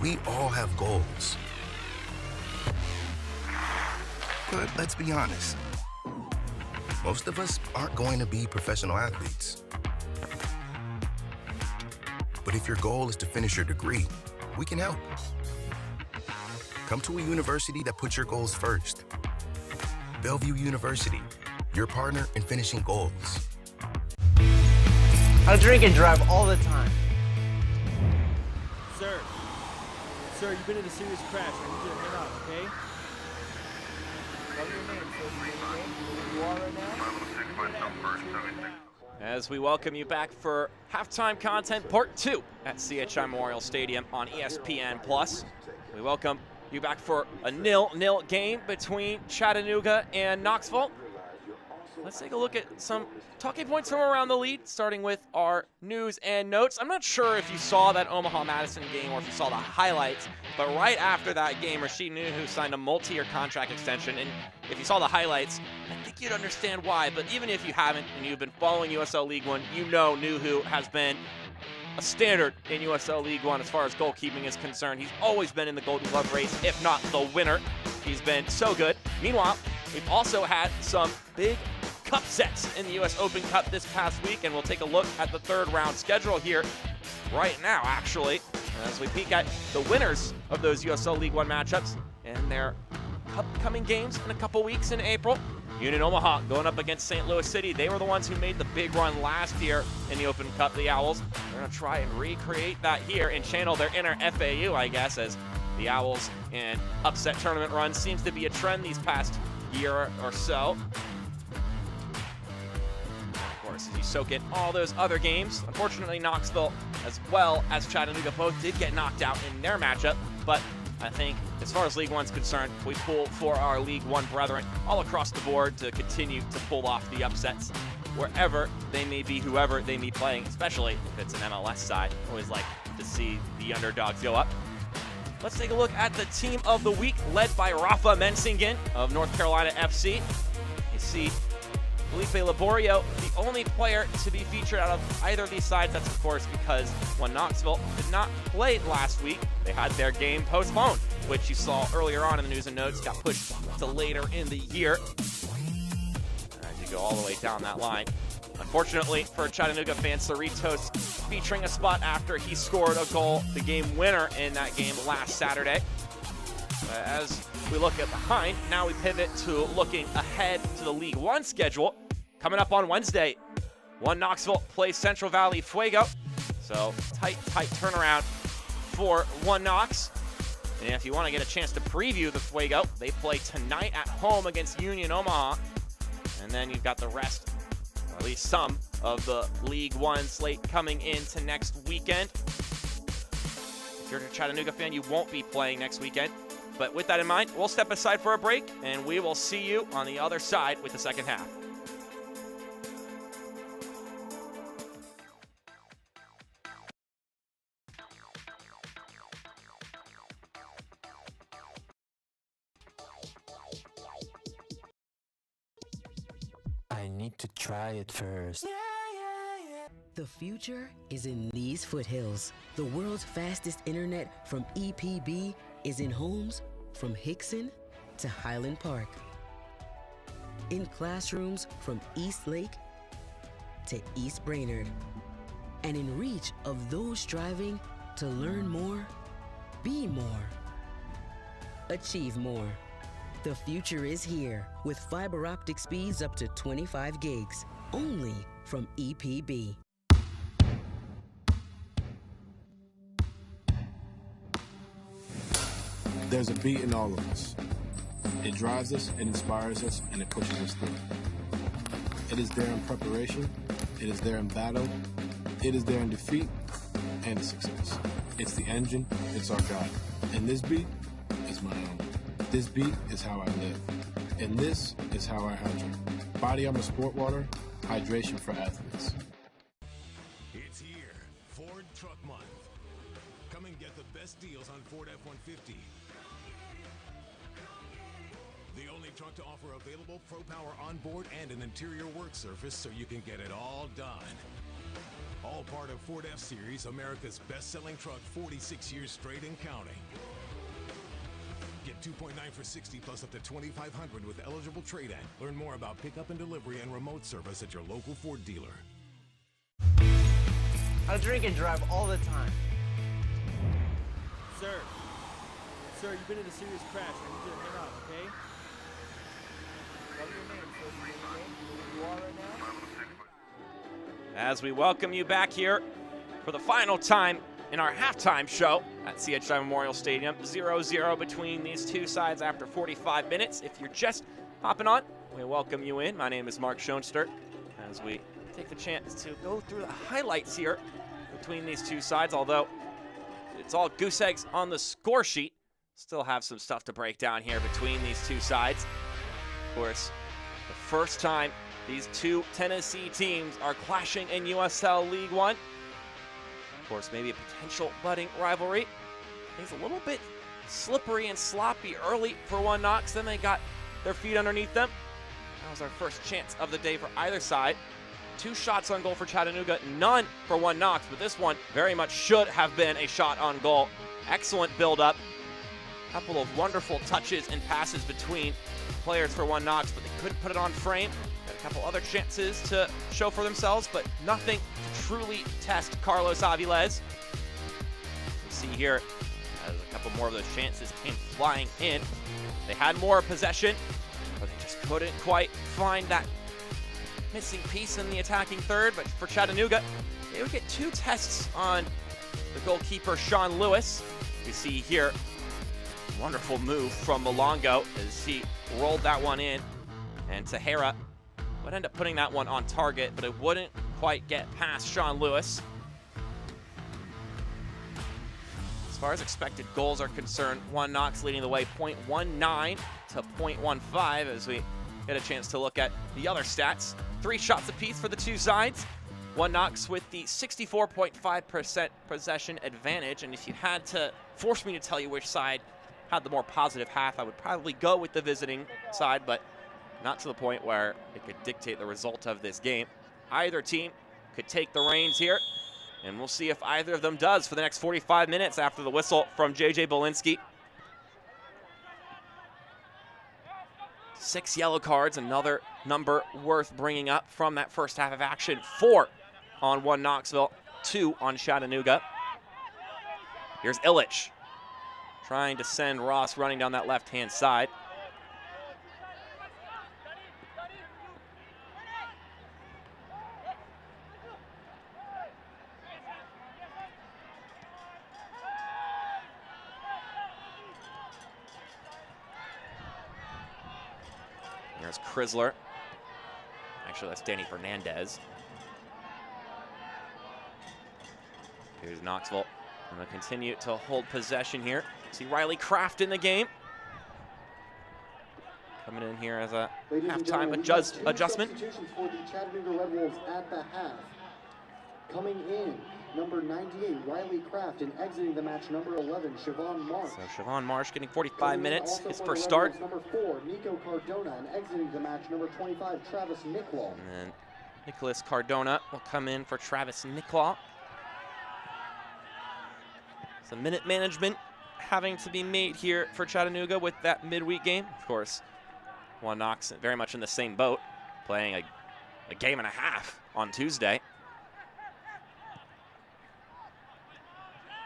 We all have goals. But let's be honest, most of us aren't going to be professional athletes. But if your goal is to finish your degree, we can help. Come to a university that puts your goals first. Bellevue University, your partner in finishing goals. I drink and drive all the time. Sir, you've been in a serious crash. I need you to hang out, okay? What's your name, sir? You are right now? As we welcome you back for halftime content part 2 at CHI Memorial Stadium on ESPN+. We welcome you back for a 0-0 game between Chattanooga and Knoxville. Let's take a look at some talking points from around the league, starting with our news and notes. I'm not sure if you saw that Omaha-Madison game or if you saw the highlights, but right after that game, Rashid Nuhu signed a multi-year contract extension, and if you saw the highlights, I think you'd understand why. But even if you haven't and you've been following USL League One, you know Nuhu has been a standard in USL League One as far as goalkeeping is concerned. He's always been in the Golden Glove race, if not the winner. He's been so good. Meanwhile, we've also had some big cup sets in the U.S. Open Cup this past week, and we'll take a look at the third round schedule here right now, actually, as we peek at the winners of those USL League One matchups and their upcoming games in a couple weeks in April. Union Omaha going up against St. Louis City. They were the ones who made the big run last year in the Open Cup, the Owls. They're going to try and recreate that here and channel their inner FAU, I guess, as the Owls and upset tournament run seems to be a trend these past year or so. course, if you soak in all those other games, unfortunately Knoxville as well as Chattanooga both did get knocked out in their matchup, but I think as far as League One's concerned, we pull for our League One brethren all across the board to continue to pull off the upsets wherever they may be, whoever they may be playing, especially if it's an MLS side. Always like to see the underdogs go up. Let's take a look at the team of the week, led by Rafa Mensingen of North Carolina FC. You see Felipe Laborio, the only player to be featured out of either of these sides. That's, of course, because when Knoxville did not play last week, they had their game postponed, which you saw earlier on in the news and notes, got pushed to later in the year. As you go all the way down that line. Unfortunately for Chattanooga fans, Cerritos featuring a spot after he scored a goal, the game winner in that game last Saturday. As we look at behind, now we pivot to looking ahead to the League One schedule. Coming up on Wednesday, One Knoxville plays Central Valley Fuego. So tight turnaround for One Knox. And if you want to get a chance to preview the Fuego, they play tonight at home against Union Omaha. And then you've got the rest, or at least some, of the League One slate coming into next weekend. If you're a Chattanooga fan, you won't be playing next weekend. But with that in mind, we'll step aside for a break, and we will see you on the other side with the second half. I need to try it first. The future is in these foothills. The world's fastest internet from EPB is in homes from Hickson to Highland Park. In classrooms from East Lake to East Brainerd. And in reach of those striving to learn more, be more, achieve more. The future is here with fiber optic speeds up to 25 gigs, only from EPB. There's a beat in all of us. It drives us, it inspires us, and it pushes us through. It is there in preparation, it is there in battle, it is there in defeat, and in success. It's the engine, it's our guide. And this beat is my own. This beat is how I live. And this is how I hydrate. Body Armor Sport Water, hydration for athletes. It's here, Ford Truck Month. Come and get the best deals on Ford F-150. The only truck to offer available Pro Power onboard and an interior work surface so you can get it all done. All part of Ford F-Series, America's best-selling truck 46 years straight and counting. Get 2.9 for 60 plus up to $2,500 with eligible trade-in. Learn more about pickup and delivery and remote service at your local Ford dealer. I drink and drive all the time. Sir, you've been in a serious crash. I need you to hang out, okay? What's your name, sir? Where you are right now? As we welcome you back here for the final time in our halftime show at CHI Memorial Stadium. 0-0 between these two sides after 45 minutes. If you're just hopping on, we welcome you in. My name is Mark Schoenstert as we take the chance to go through the highlights here between these two sides, although it's all goose eggs on the score sheet. Still have some stuff to break down here between these two sides. Of course, the first time these two Tennessee teams are clashing in USL League One. Of course, maybe a potential budding rivalry. Things a little bit slippery and sloppy early for One Knox. Then they got their feet underneath them. That was our first chance of the day for either side. 2 shots on goal for Chattanooga, none for One Knox, but this one very much should have been a shot on goal. Excellent build-up. A couple of wonderful touches and passes between players for One Knox, but they couldn't put it on frame. Got a couple other chances to show for themselves, but nothing to truly test Carlos Aviles. You see here, as a couple more of those chances came flying in. They had more possession, but they just couldn't quite find that missing piece in the attacking third. But for Chattanooga, they would get 2 tests on the goalkeeper, Sean Lewis. You see here, wonderful move from Malongo as he rolled that one in. And Tahara Would end up putting that one on target, but it wouldn't quite get past Sean Lewis. As far as expected goals are concerned, One Knox leading the way, 0.19 to 0.15 as we get a chance to look at the other stats. 3 shots apiece for the two sides. One Knox with the 64.5% possession advantage, and if you had to force me to tell you which side had the more positive half, I would probably go with the visiting side, but not to the point where it could dictate the result of this game. Either team could take the reins here, and we'll see if either of them does for the next 45 minutes after the whistle from J.J. Belinsky. 6 yellow cards, another number worth bringing up from that first half of action. 4 on One Knoxville, 2 on Chattanooga. Here's Illich trying to send Ross running down that left-hand side. There's Chrysler. Actually, that's Danny Fernandez. Here's Knoxville. And they'll continue to hold possession here. See Riley Kraft in the game. Coming in here as a halftime adjustment. Substitutions for the Chattanooga Red Wolves at the half. Coming in, number 98, Riley Kraft, and exiting the match, number 11, Siobhan Marsh. So Siobhan Marsh getting 45 minutes, his first start. Number 4, Nico Cardona, and exiting the match, number 25, Travis Nicklaw. And then Nicholas Cardona will come in for Travis Nicklaw. Some minute management having to be made here for Chattanooga with that midweek game. Of course, One Knox very much in the same boat, playing a game and a half on Tuesday.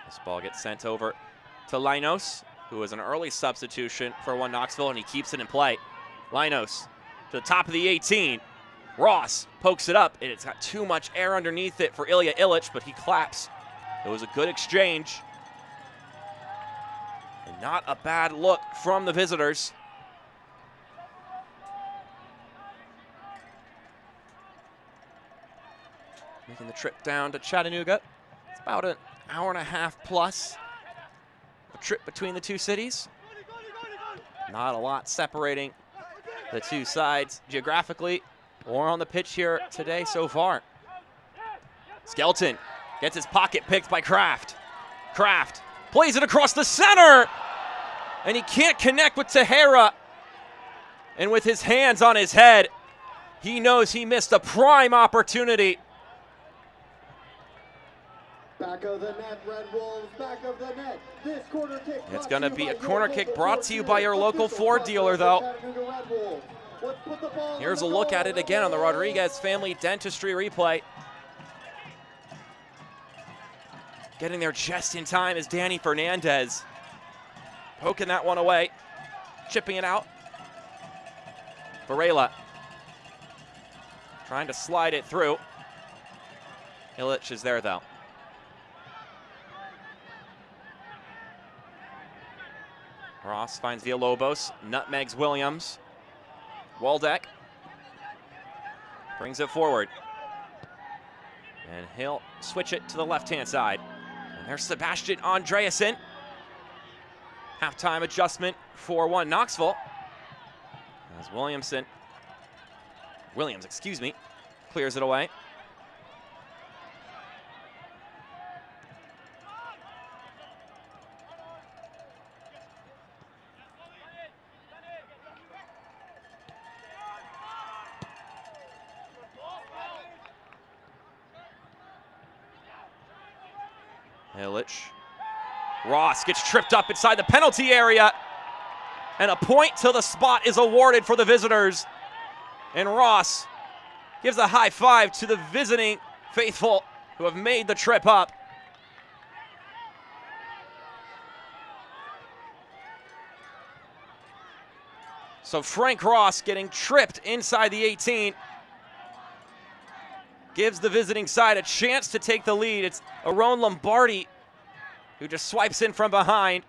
This ball gets sent over to Linos, who is an early substitution for One Knoxville, and he keeps it in play. Linos to the top of the 18. Ross pokes it up, and it's got too much air underneath it for Ilya Illich, but he claps. It was a good exchange. And not a bad look from the visitors. Making the trip down to Chattanooga. It's about an hour and a half plus a trip between the two cities. Not a lot separating the two sides geographically or on the pitch here today so far. Skelton gets his pocket picked by Kraft. Kraft plays it across the center, and he can't connect with Tejera. And with his hands on his head, he knows he missed a prime opportunity. Back of the net, Red Wolves, back of the net. This corner kick. It's going to be a corner kick brought to you by your local Ford dealer, though. Here's a look at it again on the Rodriguez Family Dentistry replay. Getting there just in time is Danny Fernandez. Poking that one away, chipping it out. Varela trying to slide it through. Illich is there, though. Ross finds Villalobos, nutmegs Williams. Waldeck brings it forward. And he'll switch it to the left-hand side. And there's Sebastian Andreasen. Halftime adjustment for One Knoxville. As Williams, clears it away. Illich. Ross gets tripped up inside the penalty area. And a point to the spot is awarded for the visitors. And Ross gives a high five to the visiting faithful who have made the trip up. So Frank Ross getting tripped inside the 18. Gives the visiting side a chance to take the lead. It's Aaron Lombardi who just swipes in from behind.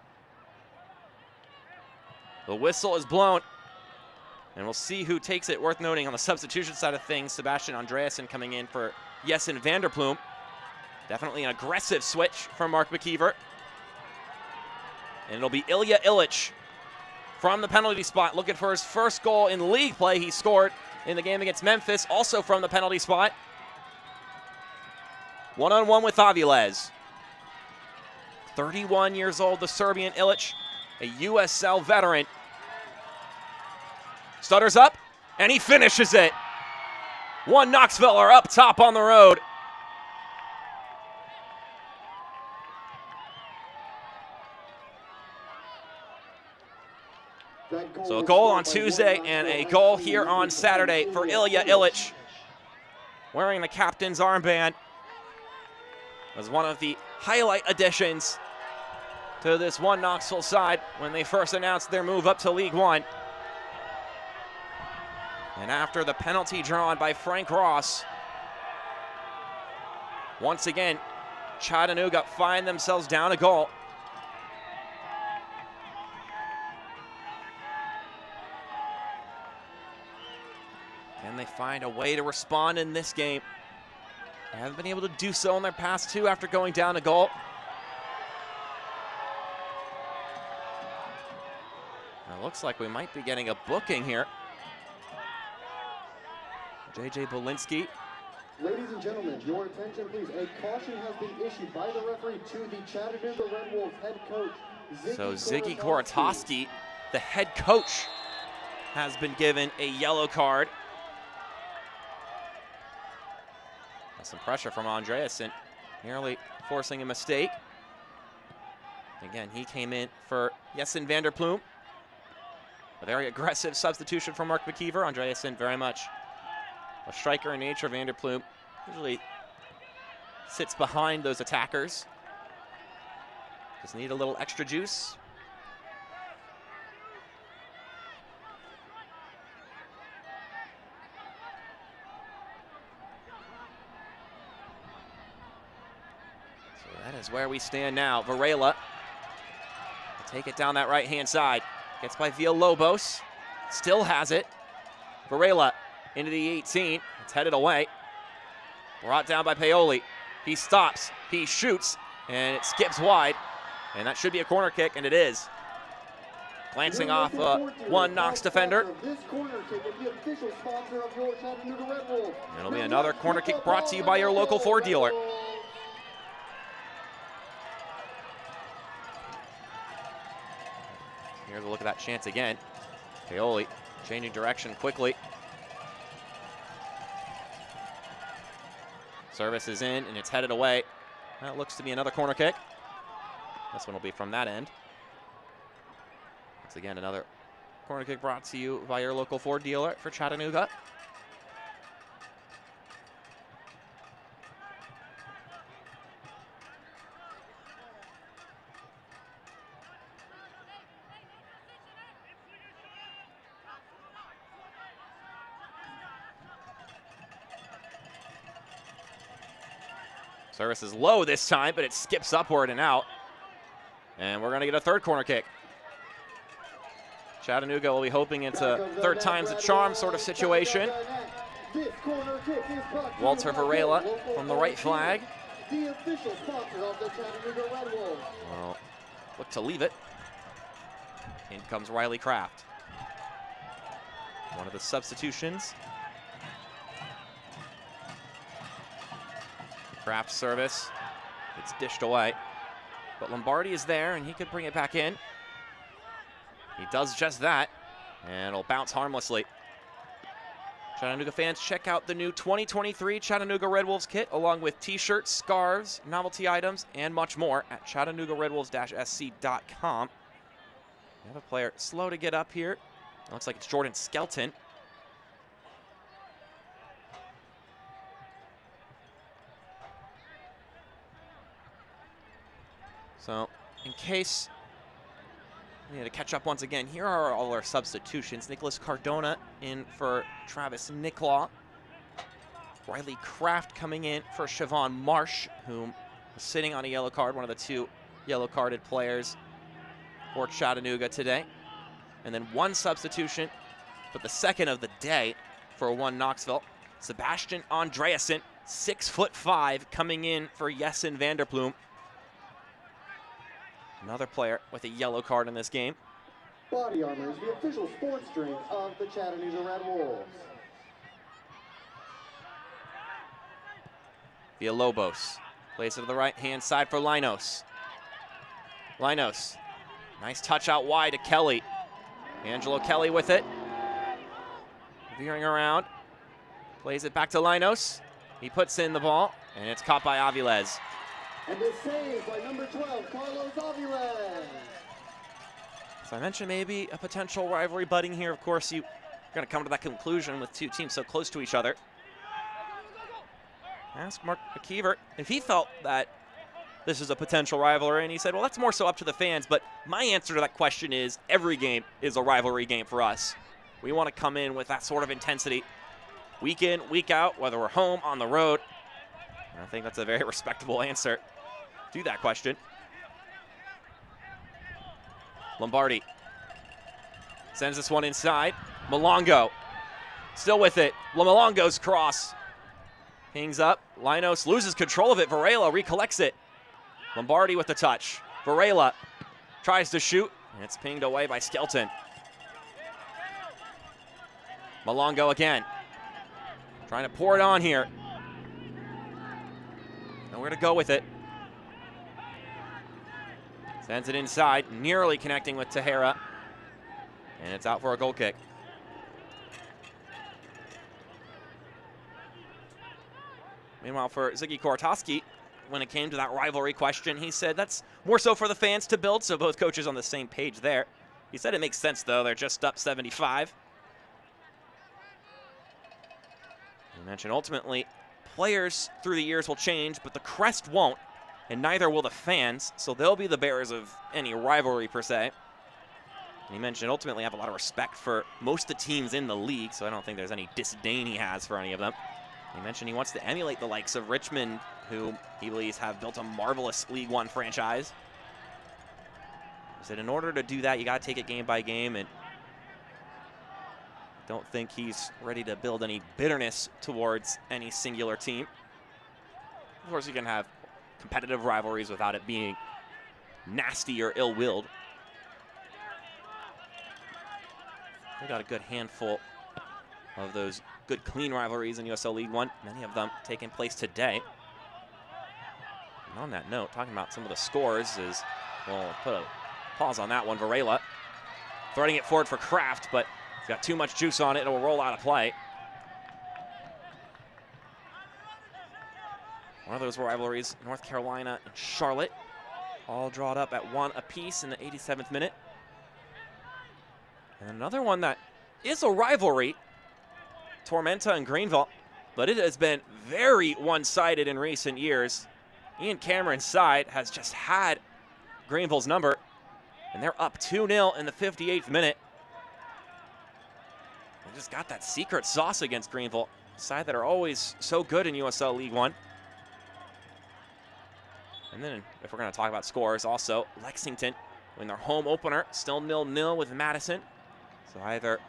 The whistle is blown. And we'll see who takes it. Worth noting on the substitution side of things, Sebastian Andreasen coming in for Jessen Vanderploem. Definitely an aggressive switch from Mark McKeever. And it'll be Ilya Ilic from the penalty spot, looking for his first goal in league play. He scored in the game against Memphis, also from the penalty spot. One-on-one with Aviles. 31 years old, the Serbian Ilic, a USL veteran. Stutters up, and he finishes it. One Knoxville are up top on the road. So a goal on Tuesday and a goal here on Saturday for Ilya Ilic. Wearing the captain's armband. Was one of the highlight additions to this one Knoxville side when they first announced their move up to League One. And after the penalty drawn by Frank Ross, once again, Chattanooga find themselves down a goal. Can they find a way to respond in this game? They haven't been able to do so in their past two after going down a goal. It looks like we might be getting a booking here. J.J. Belinsky. Ladies and gentlemen, your attention please. A caution has been issued by the referee to the Chattanooga Red Wolves head coach, Ziggy Korotowski, the head coach, has been given a yellow card. Some pressure from Andreasen, nearly forcing a mistake. Again, he came in for Jessen Vanderploem. A very aggressive substitution from Mark McKeever. Andreasen very much a striker in nature. Vanderploem usually sits behind those attackers. Just need a little extra juice. That is where we stand now. Varela will take it down that right-hand side. Gets by Villalobos. Still has it. Varela into the 18. It's headed away. Brought down by Paoli. He stops. He shoots. And it skips wide. And that should be a corner kick, and it is. Glancing off one Knox defender. It'll be another corner kick brought to you by your local Ford dealer. Here's a look at that chance again. Paoli changing direction quickly. Service is in, and it's headed away. That looks to be another corner kick. This one will be from that end. Once again, another corner kick brought to you by your local Ford dealer for Chattanooga. Service is low this time, but it skips upward and out. And we're going to get a third corner kick. Chattanooga will be hoping it's a third time's a charm sort of situation. Walter Varela from the right flag. Well, look to leave it. In comes Riley Kraft. One of the substitutions. Kraft service. It's dished away. But Lombardi is there, and he could bring it back in. He does just that, and it'll bounce harmlessly. Chattanooga fans, check out the new 2023 Chattanooga Red Wolves kit, along with t-shirts, scarves, novelty items, and much more at ChattanoogaRedWolves-SC.com. We have a player slow to get up here. It looks like it's Jordan Skelton. So, in case we need to catch up once again, here are all our substitutions. Nicholas Cardona in for Travis Nicklaw. Riley Kraft coming in for Siobhan Marsh, whom was sitting on a yellow card, one of the two yellow-carded players for Chattanooga today. And then one substitution but the second of the day for one Knoxville. Sebastian Andreasen, 6'5", coming in for Jessen Vanderploem. Another player with a yellow card in this game. Body Armor is the official sports drink of the Chattanooga Red Wolves. Villalobos plays it to the right-hand side for Linos. Linos, nice touch out wide to Kelly. Angelo Kelly with it. Veering around, plays it back to Linos. He puts in the ball, and it's caught by Aviles. And is saved by number 12, Carlos Aviles. So I mentioned maybe a potential rivalry budding here. Of course, you're going to come to that conclusion with two teams so close to each other. Ask Mark McKeever if he felt that this is a potential rivalry, and he said, well, that's more so up to the fans, but my answer to that question is every game is a rivalry game for us. We want to come in with that sort of intensity week in, week out, whether we're home, on the road. And I think that's a very respectable answer to that question. Lombardi sends this one inside. Malongo still with it. Malongo's cross. Pings up. Linos loses control of it. Varela recollects it. Lombardi with the touch. Varela tries to shoot, and it's pinged away by Skelton. Malongo again. Trying to pour it on here. Nowhere to go with it. Sends it inside, nearly connecting with Tejera. And it's out for a goal kick. Meanwhile, for Ziggy Korotowski, when it came to that rivalry question, he said that's more so for the fans to build, so both coaches on the same page there. He said it makes sense, though. They're just up 75. You mentioned ultimately, players through the years will change, but the crest won't, and neither will the fans, so they'll be the bearers of any rivalry per se. And he mentioned ultimately have a lot of respect for most of the teams in the league, so I don't think there's any disdain he has for any of them. He mentioned he wants to emulate the likes of Richmond, who he believes have built a marvelous League One franchise. He said in order to do that, you got to take it game by game, and don't think he's ready to build any bitterness towards any singular team. Of course, you can have competitive rivalries without it being nasty or ill-willed. We've got a good handful of those good clean rivalries in USL League One, many of them taking place today. And on that note, talking about some of the scores is, we'll put a pause on that one. Varela threading it forward for Kraft, but he's got too much juice on it. It will roll out of play. One of those rivalries, North Carolina and Charlotte, all drawn up at 1 apiece in the 87th minute. And another one that is a rivalry, Tormenta and Greenville, but it has been very one-sided in recent years. Ian Cameron's side has just had Greenville's number, and they're up 2-0 in the 58th minute. They just got that secret sauce against Greenville, a side that are always so good in USL League One. And then, if we're going to talk about scores, also Lexington win their home opener, still 0-0 with Madison. So either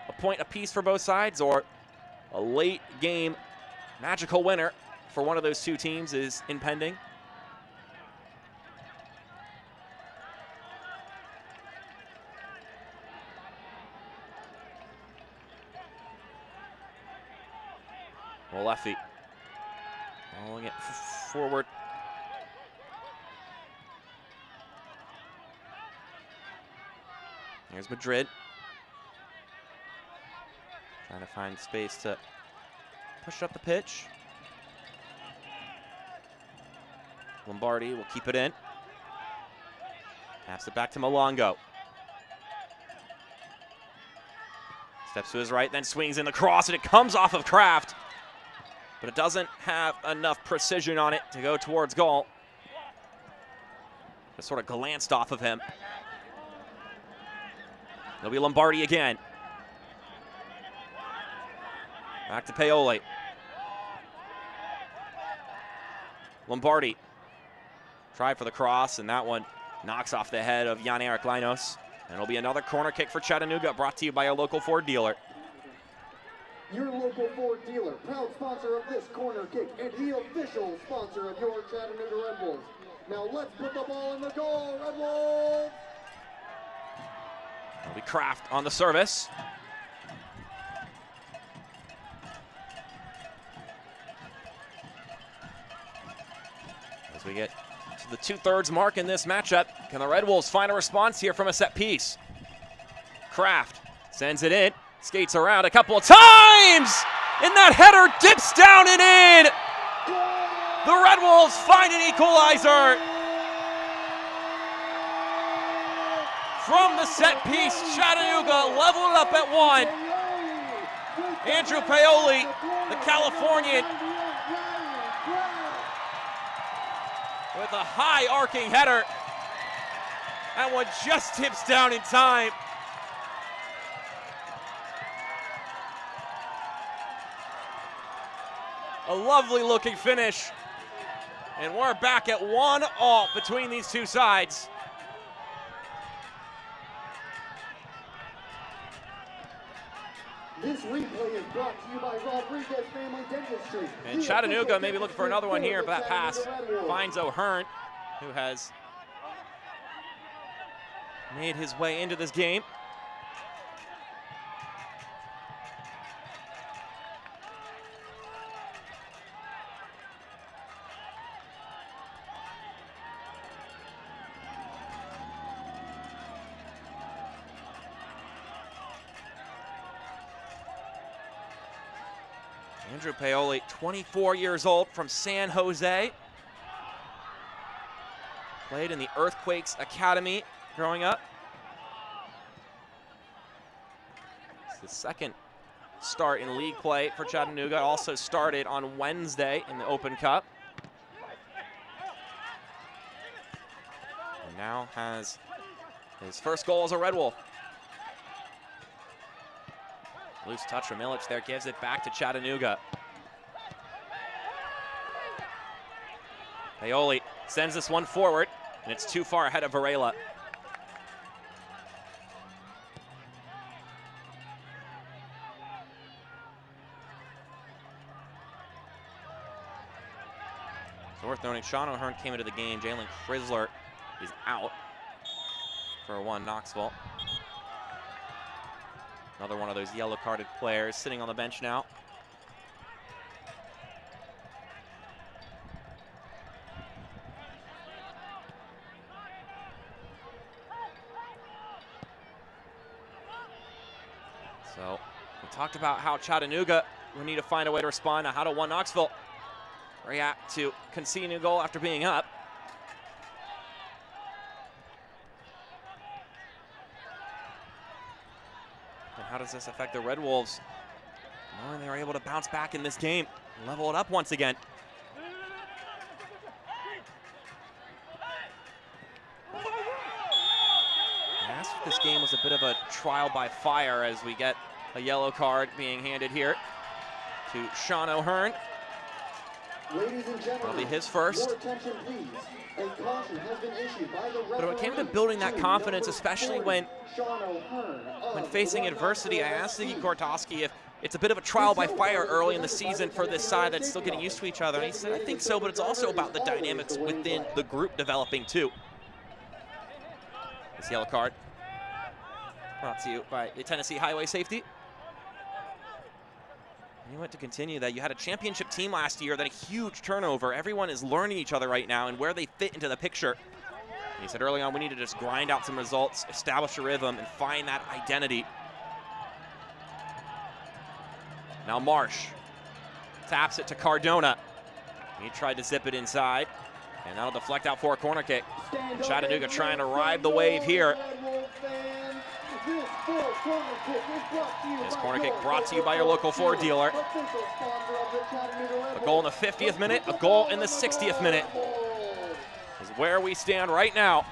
a point apiece for both sides or a late game magical winner for one of those two teams is impending. Olefi rolling it forward. Here's Madrid. Trying to find space to push up the pitch. Lombardi will keep it in. Taps it back to Malongo. Steps to his right, then swings in the cross, and it comes off of Kraft. But it doesn't have enough precision on it to go towards goal. Just sort of glanced off of him. It'll be Lombardi again. Back to Paoli. Lombardi tried for the cross, and that one knocks off the head of Jan-Erik Linos. And it'll be another corner kick for Chattanooga, brought to you by a local Ford dealer. Your local Ford dealer, proud sponsor of this corner kick and the official sponsor of your Chattanooga Red Wolves. Now let's put the ball in the goal, Red Wolves! It'll be Kraft on the service. As we get to the 2/3 mark in this matchup, can the Red Wolves find a response here from a set piece? Kraft sends it in, skates around a couple of times, and that header dips down and in. The Red Wolves find an equalizer. From the set piece, Chattanooga leveled it up at 1. Andrew Paoli, the Californian, with a high arcing header. That one just tips down in time. A lovely looking finish. And we're back at 1-1 between these two sides. This replay is brought to you by Rodriguez Family Dentistry. And Chattanooga maybe looking for another one here, but that pass finds O'Hearn, who has made his way into this game. Andrew Paoli, 24 years old, from San Jose. Played in the Earthquakes Academy growing up. It's the second start in league play for Chattanooga. Also started on Wednesday in the Open Cup. And now has his first goal as a Red Wolf. Loose touch from Illich there, gives it back to Chattanooga. Paoli sends this one forward, and it's too far ahead of Varela. It's worth noting, Sean O'Hearn came into the game. Jalen Chrysler is out for one Knoxville. Another one of those yellow-carded players sitting on the bench now. So we talked about how Chattanooga would need to find a way to respond. Now, how do one Knoxville react to conceding a goal after being up? And how does this affect the Red Wolves? Knowing they were able to bounce back in this game, level it up once again. I asked if this game was a bit of a trial by fire as we get a yellow card being handed here to Sean O'Hearn. Ladies and gentlemen, it'll be his first. Your attention, please. A caution has been issued by the But when it came to building that confidence, especially when facing adversity, I asked Ziggy Kortowski if it's a bit of a trial by fire early in the season for this side that's still getting used to each other. And he said, I think so, but it's also about the dynamics within the group developing too. This yellow card brought to you by the Tennessee Highway Safety. And you went to continue that. You had a championship team last year, then a huge turnover. Everyone is learning each other right now and where they fit into the picture. And he said early on, we need to just grind out some results, establish a rhythm, and find that identity. Now Marsh taps it to Cardona. He tried to zip it inside, and that'll deflect out for a corner kick. Chattanooga trying to ride the wave here. This corner kick brought to you by your local Ford dealer. A goal in the 50th minute, a goal in the 60th minute is where we stand right now.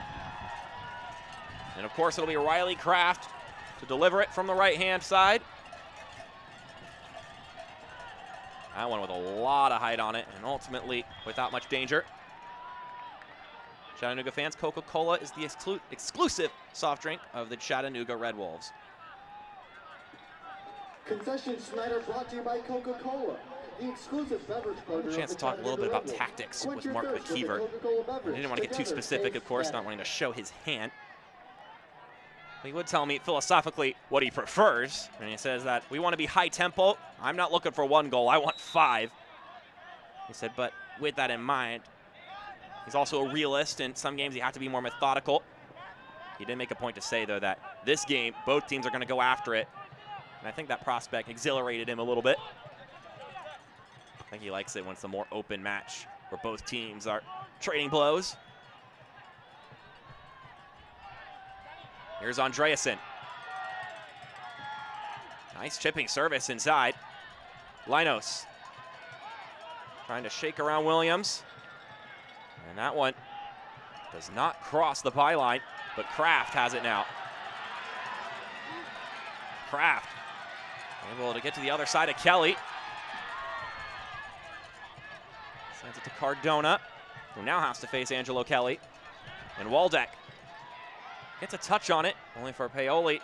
And of course, it'll be Riley Kraft to deliver it from the right-hand side. That one with a lot of height on it, and ultimately without much danger. Chattanooga fans, Coca-Cola is the exclusive soft drink of the Chattanooga Red Wolves. Concession Snyder brought to you by Coca-Cola, the exclusive beverage partner. A chance to talk a little bit about tactics with Mark McKeever. He didn't want to get too specific, of course, not wanting to show his hand. He would tell me philosophically what he prefers, and he says that we want to be high tempo. I'm not looking for 1 goal, I want 5. He said, but with that in mind, he's also a realist. In some games, you have to be more methodical. He did make a point to say, though, that this game, both teams are going to go after it. And I think that prospect exhilarated him a little bit. I think he likes it when it's a more open match where both teams are trading blows. Here's Andreasen. Nice chipping service inside. Linos trying to shake around Williams. And that one does not cross the byline, but Kraft has it now. Kraft able to get to the other side of Kelly. Sends it to Cardona, who now has to face Angelo Kelly. And Waldeck gets a touch on it, only for Paoli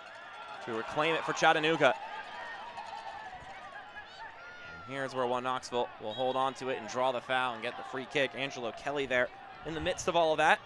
to reclaim it for Chattanooga. And here's where Knoxville will hold on to it and draw the foul and get the free kick. Angelo Kelly there in the midst of all of that.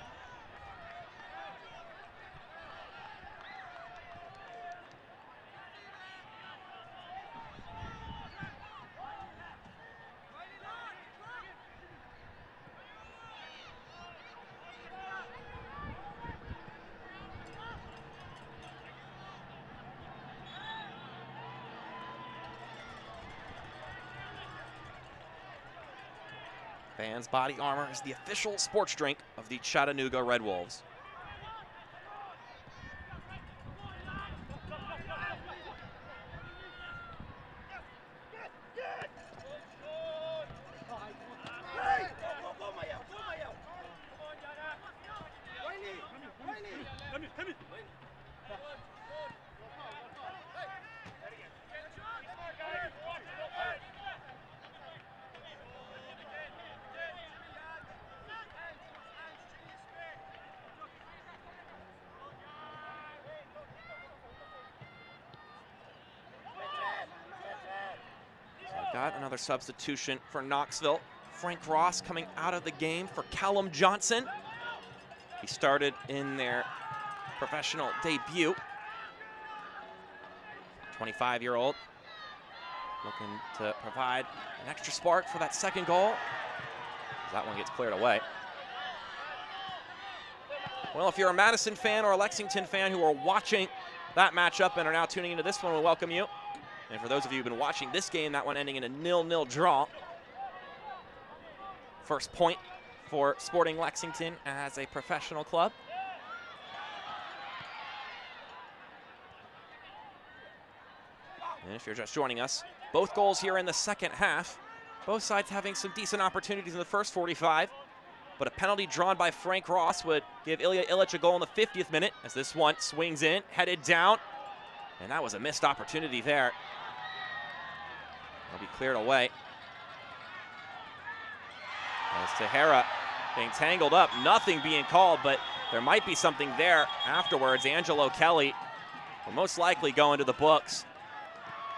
Vans Body Armor is the official sports drink of the Chattanooga Red Wolves. Got another substitution for Knoxville. Frank Ross coming out of the game for Callum Johnson. He started in their professional debut. 25-year-old looking to provide an extra spark for that second goal. That one gets cleared away. Well, if you're a Madison fan or a Lexington fan who are watching that matchup and are now tuning into this one, we welcome you. And for those of you who've been watching this game, that one ending in a 0-0 draw. First point for Sporting Lexington as a professional club. And if you're just joining us, both goals here in the second half. Both sides having some decent opportunities in the first 45. But a penalty drawn by Frank Ross would give Ilya Illich a goal in the 50th minute as this one swings in, headed down. And that was a missed opportunity there. Will be cleared away. As Tejera being tangled up, nothing being called, but there might be something there afterwards. Angelo Kelly will most likely go into the books.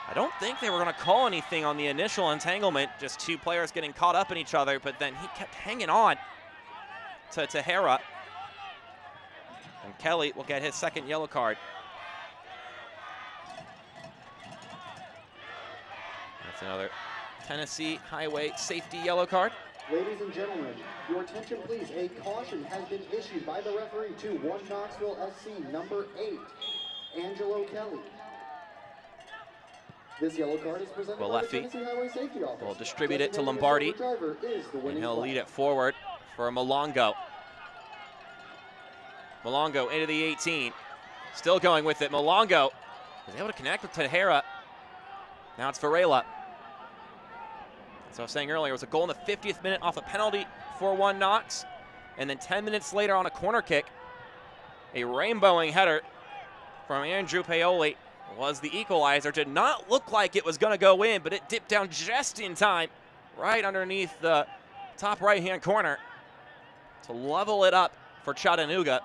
I don't think they were going to call anything on the initial entanglement, just two players getting caught up in each other, but then he kept hanging on to Tejera. And Kelly will get his second yellow card. That's another Tennessee Highway safety yellow card. Ladies and gentlemen, your attention please. A caution has been issued by the referee to 1 Knoxville SC, number 8, Angelo Kelly. This yellow card is presented by the Tennessee Highway Safety Office. Will distribute it to Lombardi, and he'll lead it forward for Malongo. Malongo into the 18, still going with it. Malongo is able to connect with Tejera. Now it's Varela. As I was saying earlier, it was a goal in the 50th minute off a penalty for 1 Knox. And then 10 minutes later on a corner kick, a rainbowing header from Andrew Paoli was the equalizer. Did not look like it was going to go in, but it dipped down just in time, right underneath the top right-hand corner to level it up for Chattanooga.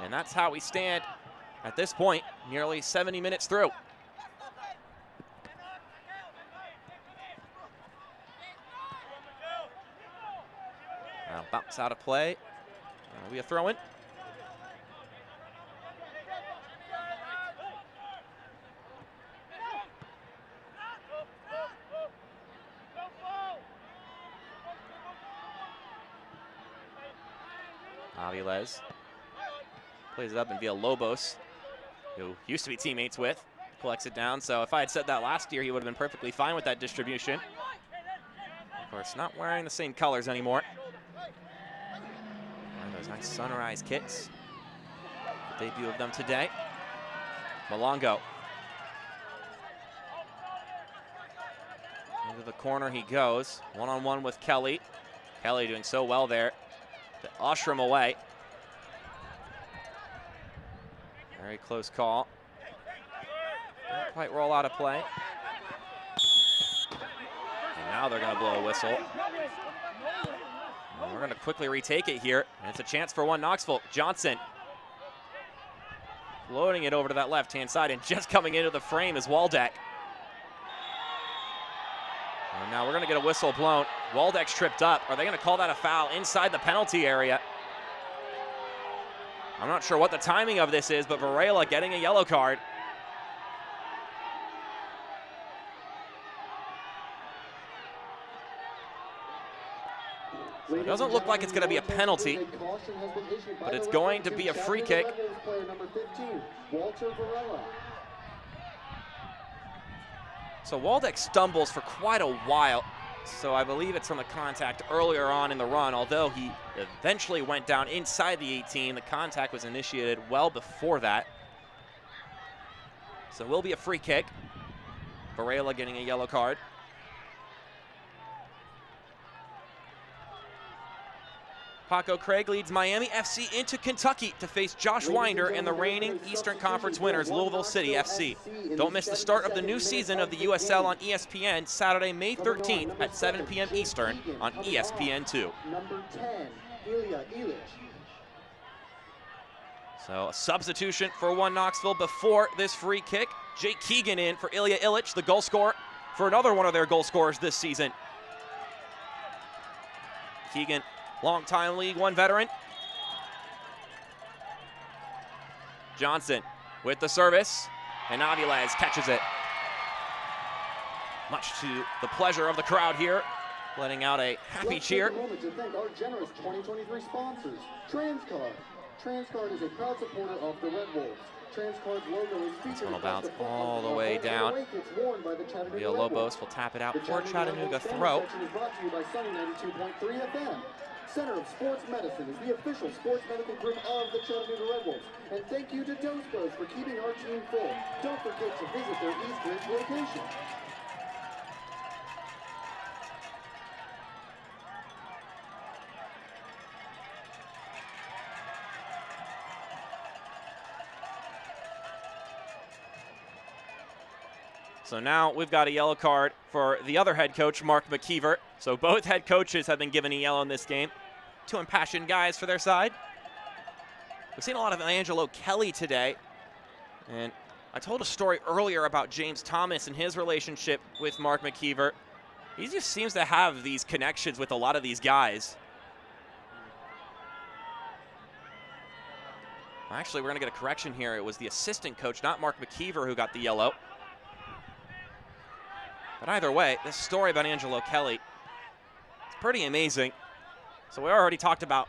And that's how we stand at this point, nearly 70 minutes through. Now bounce out of play. That'll be a throw-in. Aviles plays it up, and Villalobos, who used to be teammates with, collects it down. So if I had said that last year, he would have been perfectly fine with that distribution. Of course, not wearing the same colors anymore. Wearing those nice sunrise kits. Debut of them today. Malongo. Into the corner he goes. One-on-one with Kelly. Kelly doing so well there to usher him away. Very close call. Didn't quite roll out of play. And now they're going to blow a whistle. And we're going to quickly retake it here. And it's a chance for one Knoxville. Johnson floating it over to that left-hand side, and just coming into the frame is Waldeck. And now we're going to get a whistle blown. Waldeck's tripped up. Are they going to call that a foul inside the penalty area? I'm not sure what the timing of this is, but Varela getting a yellow card. So it doesn't look like it's going to be a penalty, but it's going to be a free kick. So Waldeck stumbles for quite a while. So I believe it's from the contact earlier on in the run, although he eventually went down inside the 18. The contact was initiated well before that. So it will be a free kick. Varela getting a yellow card. Paco Craig leads Miami FC into Kentucky to face Josh Winder and the reigning Eastern Conference winners, Louisville City FC. Don't miss the start of the new season of the USL on ESPN, Saturday, May 13th at 7 p.m. Eastern on ESPN2. Number 10, Ilya Illich. So a substitution for one Knoxville before this free kick. Jake Keegan in for Ilya Illich, the goal scorer for another one of their goal scorers this season. Keegan, longtime League One veteran. Johnson with the service, and Aviles catches it. Much to the pleasure of the crowd here, letting out a happy cheer. Let's take a moment to thank our generous 2023 sponsors, Transcard. Transcard is a proud supporter of the Red Wolves. Transcard's logo is featured. This one will bounce all the way down. Villalobos will tap it out for Chattanooga throw. Is brought to you by Sunny 92.3 FM. Center of Sports Medicine is the official sports medical group of the Chattanooga Red Wolves. And thank you to Dose Bros for keeping our team full. Don't forget to visit their East Ridge location. So now we've got a yellow card for the other head coach, Mark McKeever. So both head coaches have been given a yellow in this game. Two impassioned guys for their side. We've seen a lot of Angelo Kelly today. And I told a story earlier about James Thomas and his relationship with Mark McKeever. He just seems to have these connections with a lot of these guys. Actually, we're going to get a correction here. It was the assistant coach, not Mark McKeever, who got the yellow. But either way, this story about Angelo Kelly, it's pretty amazing. So we already talked about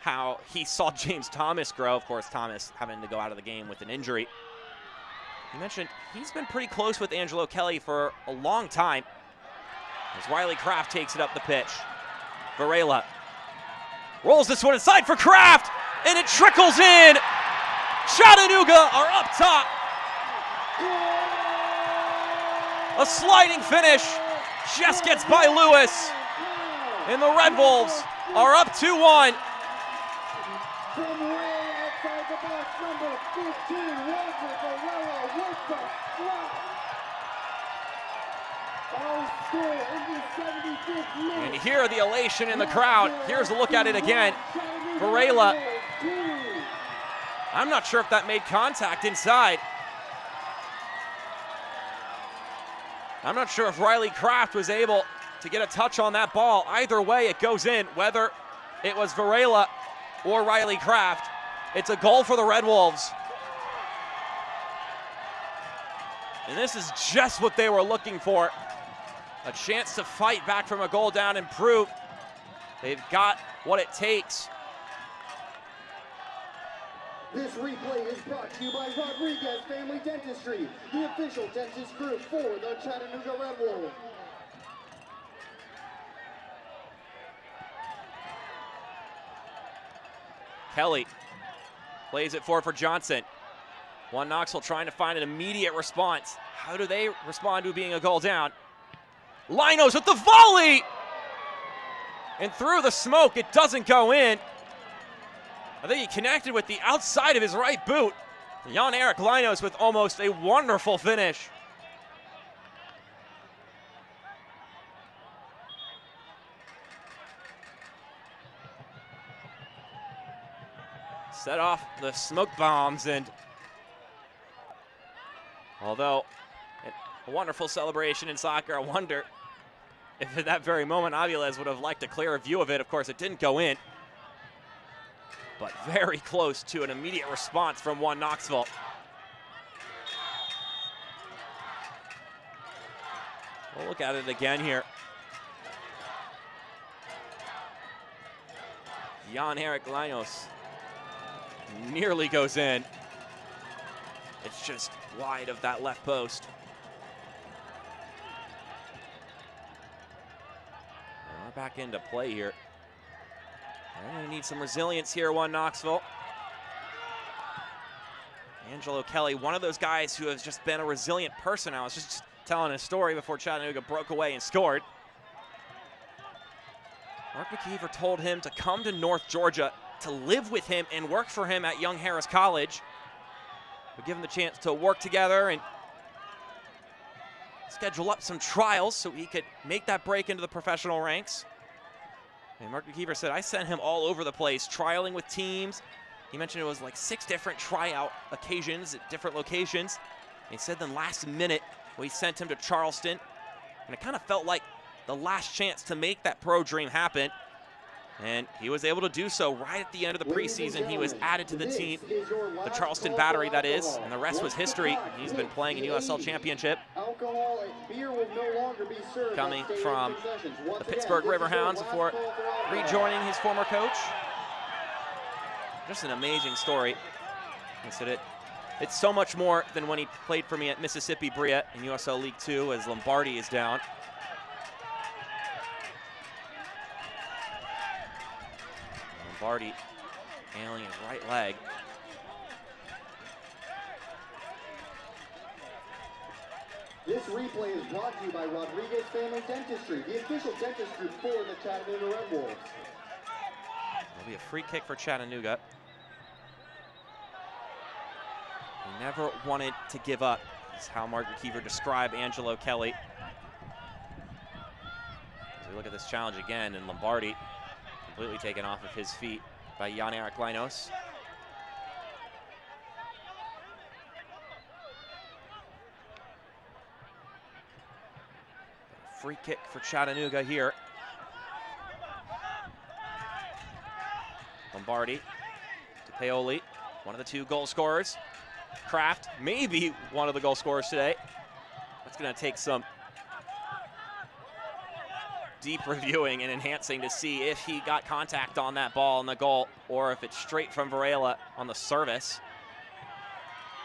how he saw James Thomas grow. Of course, Thomas having to go out of the game with an injury. He mentioned he's been pretty close with Angelo Kelly for a long time. As Wiley Kraft takes it up the pitch. Varela rolls this one inside for Kraft, and it trickles in. Chattanooga are up top. A sliding finish just gets by Lewis, and the Red Wolves are up 2-1. From way outside the box, number 15, Walter Varela with the flop. And you hear the elation in the crowd. Here's a look at it again. Varela. I'm not sure if that made contact inside. I'm not sure if Riley Kraft was able to get a touch on that ball. Either way, it goes in, whether it was Varela or Riley Kraft. It's a goal for the Red Wolves. And this is just what they were looking for. A chance to fight back from a goal down and prove they've got what it takes. This replay is brought to you by Rodriguez Family Dentistry, the official dentist group for the Chattanooga Red Wolves. Kelly plays it forward for Johnson. One Knoxville trying to find an immediate response. How do they respond to being a goal down? Linos with the volley! And through the smoke, it doesn't go in. I think he connected with the outside of his right boot. Jan-Erik Linos with almost a wonderful finish. Set off the smoke bombs, and although a wonderful celebration in soccer, I wonder if at that very moment Aviles would have liked a clearer view of it. Of course, it didn't go in, but very close to an immediate response from one Knoxville. We'll look at it again here. Jan-Erik Linos nearly goes in. It's just wide of that left post. And we're back into play here. They need some resilience here, one Knoxville. Angelo Kelly, one of those guys who has just been a resilient person. I was just telling a story before Chattanooga broke away and scored. Mark McKeever told him to come to North Georgia to live with him and work for him at Young Harris College. We'll give him the chance to work together and schedule up some trials so he could make that break into the professional ranks. And Mark McKeever said, I sent him all over the place, trialing with teams. He mentioned it was like 6 different tryout occasions at different locations. And he said then last minute, we sent him to Charleston, and it kind of felt like the last chance to make that pro dream happen. And he was able to do so right at the end of the preseason. He was added to the team, the Charleston Battery, that is, and the rest was history. He's been playing in USL Championship. Coming from the Pittsburgh Riverhounds before rejoining his former coach. Just an amazing story. I said it's so much more than when he played for me at Mississippi Bria in USL League Two as Lombardi is down. Lombardi nailing his right leg. This replay is brought to you by Rodriguez Family Dentistry, the official dentist group for the Chattanooga Red Wolves. There'll be a free kick for Chattanooga. He never wanted to give up. That's how Mark McKeever described Angelo Kelly. As we look at this challenge again, and Lombardi completely taken off of his feet by Jan-Erik Linos. Free kick for Chattanooga here. Lombardi to Paoli, one of the 2 goal scorers. Kraft, maybe one of the goal scorers today. That's going to take some deep reviewing and enhancing to see if he got contact on that ball in the goal or if it's straight from Varela on the service.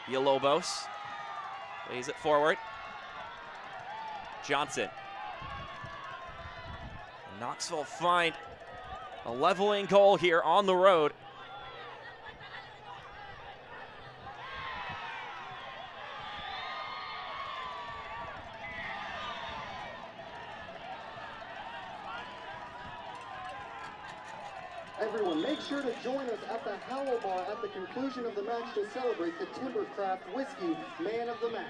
Villalobos lays it forward. Johnson. Knoxville find a leveling goal here on the road. Everyone, make sure to join us at the Howell Bar at the conclusion of the match to celebrate the Timbercraft Whiskey Man of the Match.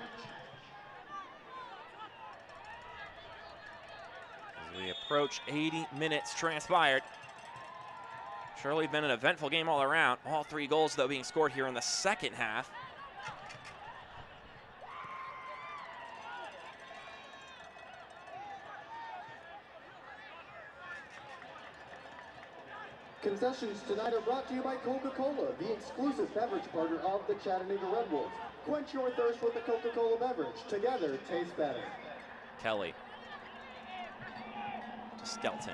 approach 80 minutes transpired. Surely been an eventful game all around. All 3 goals, though, being scored here in the second half. Concessions tonight are brought to you by Coca-Cola, the exclusive beverage partner of the Chattanooga Red Wolves. Quench your thirst with the Coca-Cola beverage. Together, taste better. Kelly to Skelton.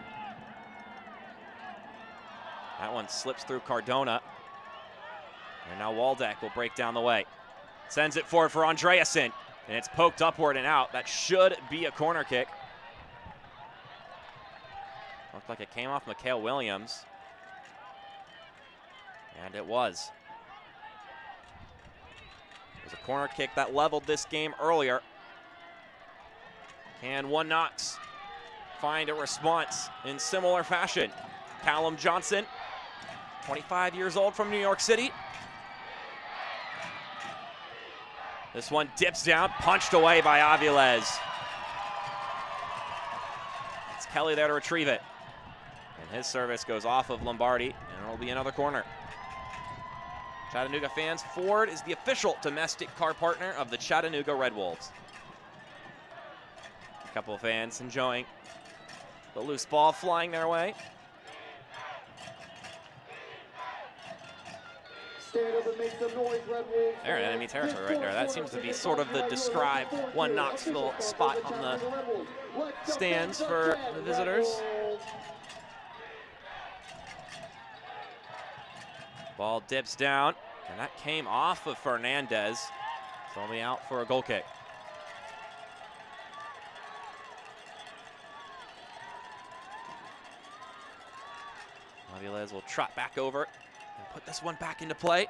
That one slips through Cardona. And now Waldeck will break down the way. Sends it forward for Andreasen. And it's poked upward and out. That should be a corner kick. Looked like it came off Mikhail Williams. And it was. It was a corner kick that leveled this game earlier. Can one Knox find a response in similar fashion? Callum Johnson, 25 years old from New York City. This one dips down, punched away by Aviles. It's Kelly there to retrieve it. And his service goes off of Lombardi, and it'll be another corner. Chattanooga fans, Ford is the official domestic car partner of the Chattanooga Red Wolves. A couple of fans enjoying the loose ball flying their way. Stand up and make some noise, Red Wolves. They're in enemy territory right there. That seems to be sort of the described one Knoxville spot on the stands for the visitors. Ball dips down, and that came off of Fernandez. So he'll be out for a goal kick. Aviles will trot back over and put this one back into play.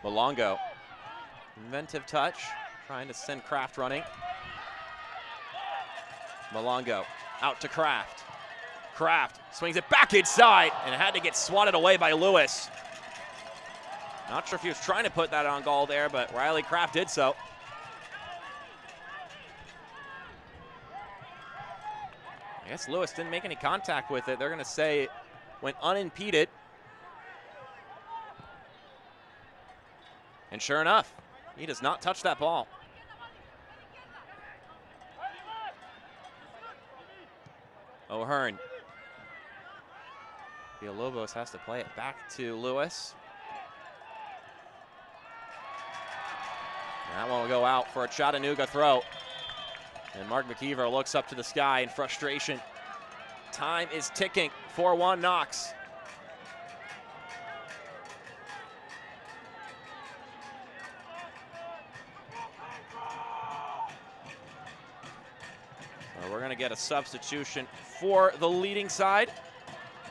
Malongo, inventive touch, trying to send Kraft running. Malongo out to Kraft. Kraft swings it back inside and had to get swatted away by Lewis. Not sure if he was trying to put that on goal there, but Riley Kraft did so. I guess Lewis didn't make any contact with it. They're going to say it went unimpeded. And sure enough, he does not touch that ball. O'Hearn. Villalobos has to play it back to Lewis. And that one will go out for a Chattanooga throw. And Mark McKeever looks up to the sky in frustration. Time is ticking. 4-1 Knox. We're going to get a substitution for the leading side.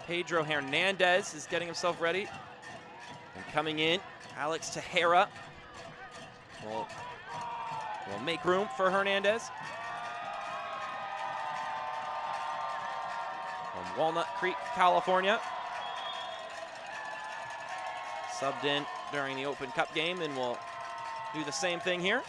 Pedro Hernandez is getting himself ready. And coming in, Alex Tejera will make room for Hernandez. From Walnut Creek, California. Subbed in during the Open Cup game and will do the same thing here.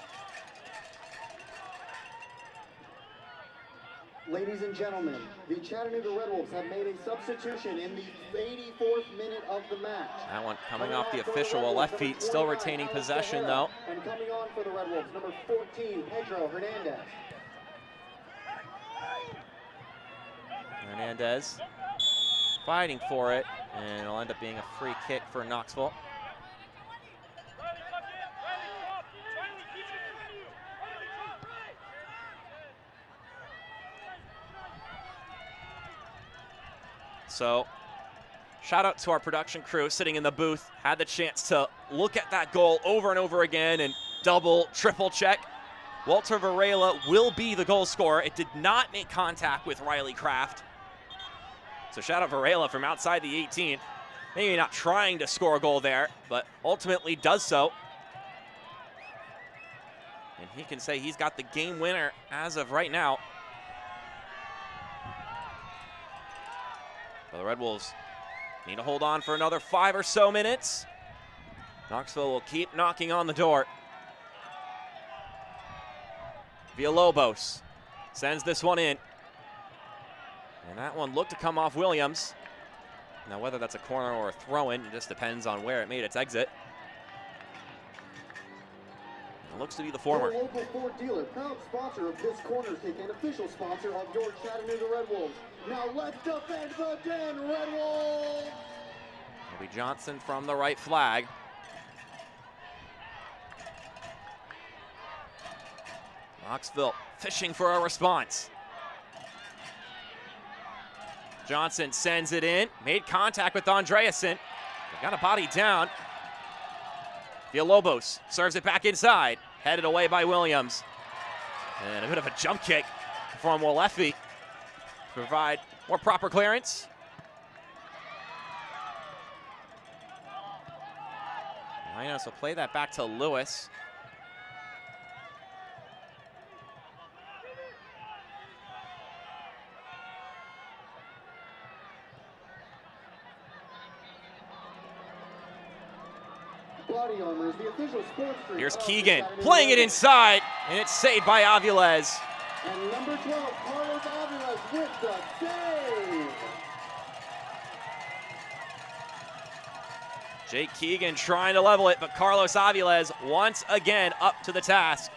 Ladies and gentlemen, the Chattanooga Red Wolves have made a substitution in the 84th minute of the match. That one coming off the official left feet, still retaining possession though. And coming on for the Red Wolves, number 14, Pedro Hernandez. Hernandez fighting for it, and it'll end up being a free kick for Knoxville. So, shout out to our production crew sitting in the booth. Had the chance to look at that goal over and over again and double, triple check. Walter Varela will be the goal scorer. It did not make contact with Riley Kraft. So shout out Varela from outside the 18. Maybe not trying to score a goal there, but ultimately does so. And he can say he's got the game winner as of right now. But the Red Wolves need to hold on for another 5 or so minutes. Knoxville will keep knocking on the door. Villalobos sends this one in. And that one looked to come off Williams. Now whether that's a corner or a throw-in, it just depends on where it made its exit. It looks to be the former. Your local Ford dealer, proud sponsor of this corner kick and official sponsor of your Chattanooga Red Wolves. Now let's defend the Den, Red Wolves! It'll be Johnson from the right flag. Knoxville fishing for a response. Johnson sends it in, made contact with Andreasen. They got a body down. Villalobos serves it back inside, headed away by Williams. And a bit of a jump kick from Walefi to provide more proper clearance. Linus will play that back to Lewis. Body Armor is the official sports drink. Here's of Keegan the playing it Chattanooga inside, and it's saved by Aviles. And number 12, Carlos Aviles with the save. Jake Keegan trying to level it, but Carlos Aviles once again up to the task.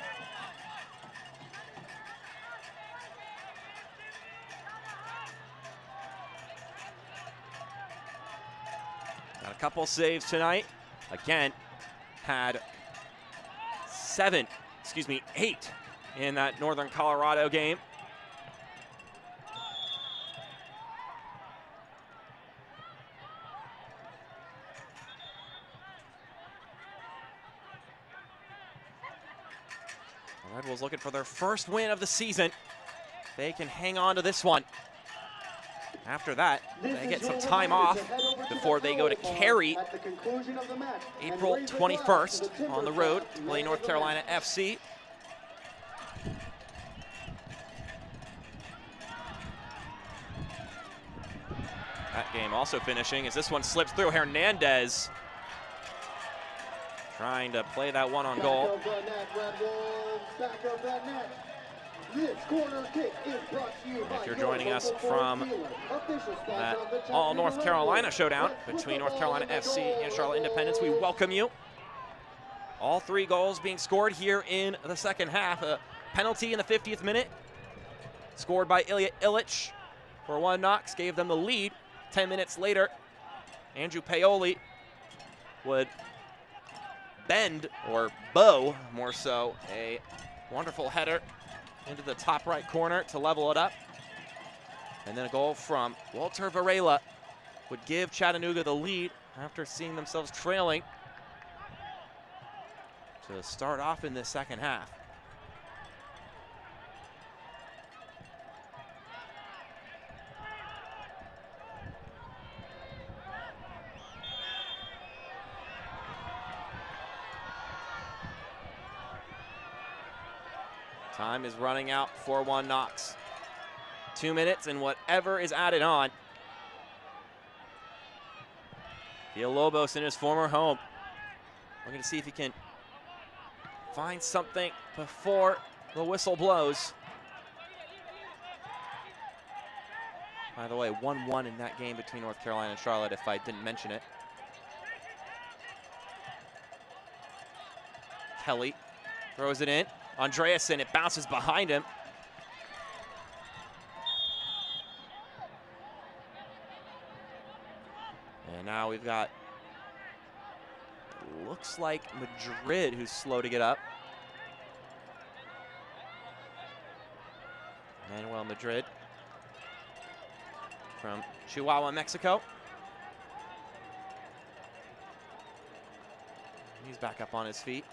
Got a couple saves tonight. Again, had 8 in that Northern Colorado game. The Red Wolves looking for their first win of the season. They can hang on to this one. After that, they get some time off before they go to Cary April 21st on the road to play North Carolina FC. That game also finishing as this one slips through. Hernandez trying to play that one on goal. Back of the net. This corner kick is brought to you by if you're joining us from that all North Carolina showdown between North Carolina FC and Charlotte Independence, we welcome you. All 3 goals being scored here in the second half. A penalty in the 50th minute, scored by Ilya Illich for 1 Knox, gave them the lead. 10 minutes later, Andrew Paoli would bend, or bow more so, a wonderful header into the top right corner to level it up. And then a goal from Walter Varela would give Chattanooga the lead after seeing themselves trailing to start off in this second half. Time is running out for 1 Knox. 2 minutes and whatever is added on. Villalobos in his former home. We're going to see if he can find something before the whistle blows. By the way, 1-1 in that game between North Carolina and Charlotte, if I didn't mention it. Kelly throws it in. Andreasen, it bounces behind him. And now we've got, looks like Madrid who's slow to get up. Manuel Madrid from Chihuahua, Mexico. He's back up on his feet.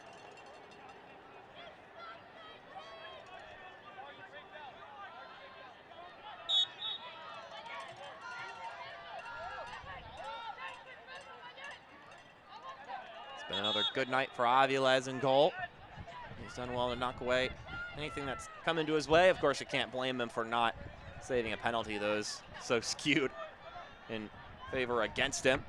good night for Aviles in goal. He's done well to knock away anything that's come into his way. Of course, you can't blame him for not saving a penalty. Those so skewed in favor against him.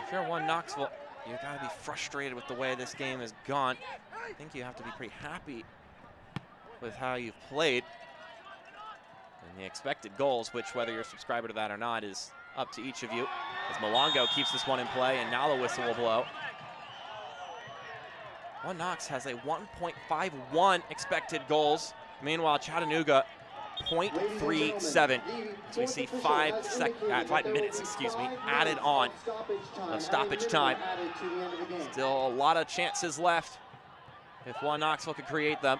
If you're one Knoxville, you gotta be frustrated with the way this game has gone. I think you have to be pretty happy with how you've played. And the expected goals, which whether you're a subscriber to that or not is up to each of you. As Malongo keeps this one in play, and now the whistle will blow. One Knox has a 1.51 expected goals. Meanwhile, Chattanooga 0.37. So we see 5 minutes, added on of stoppage time. Still a lot of chances left if one Knoxville could create them.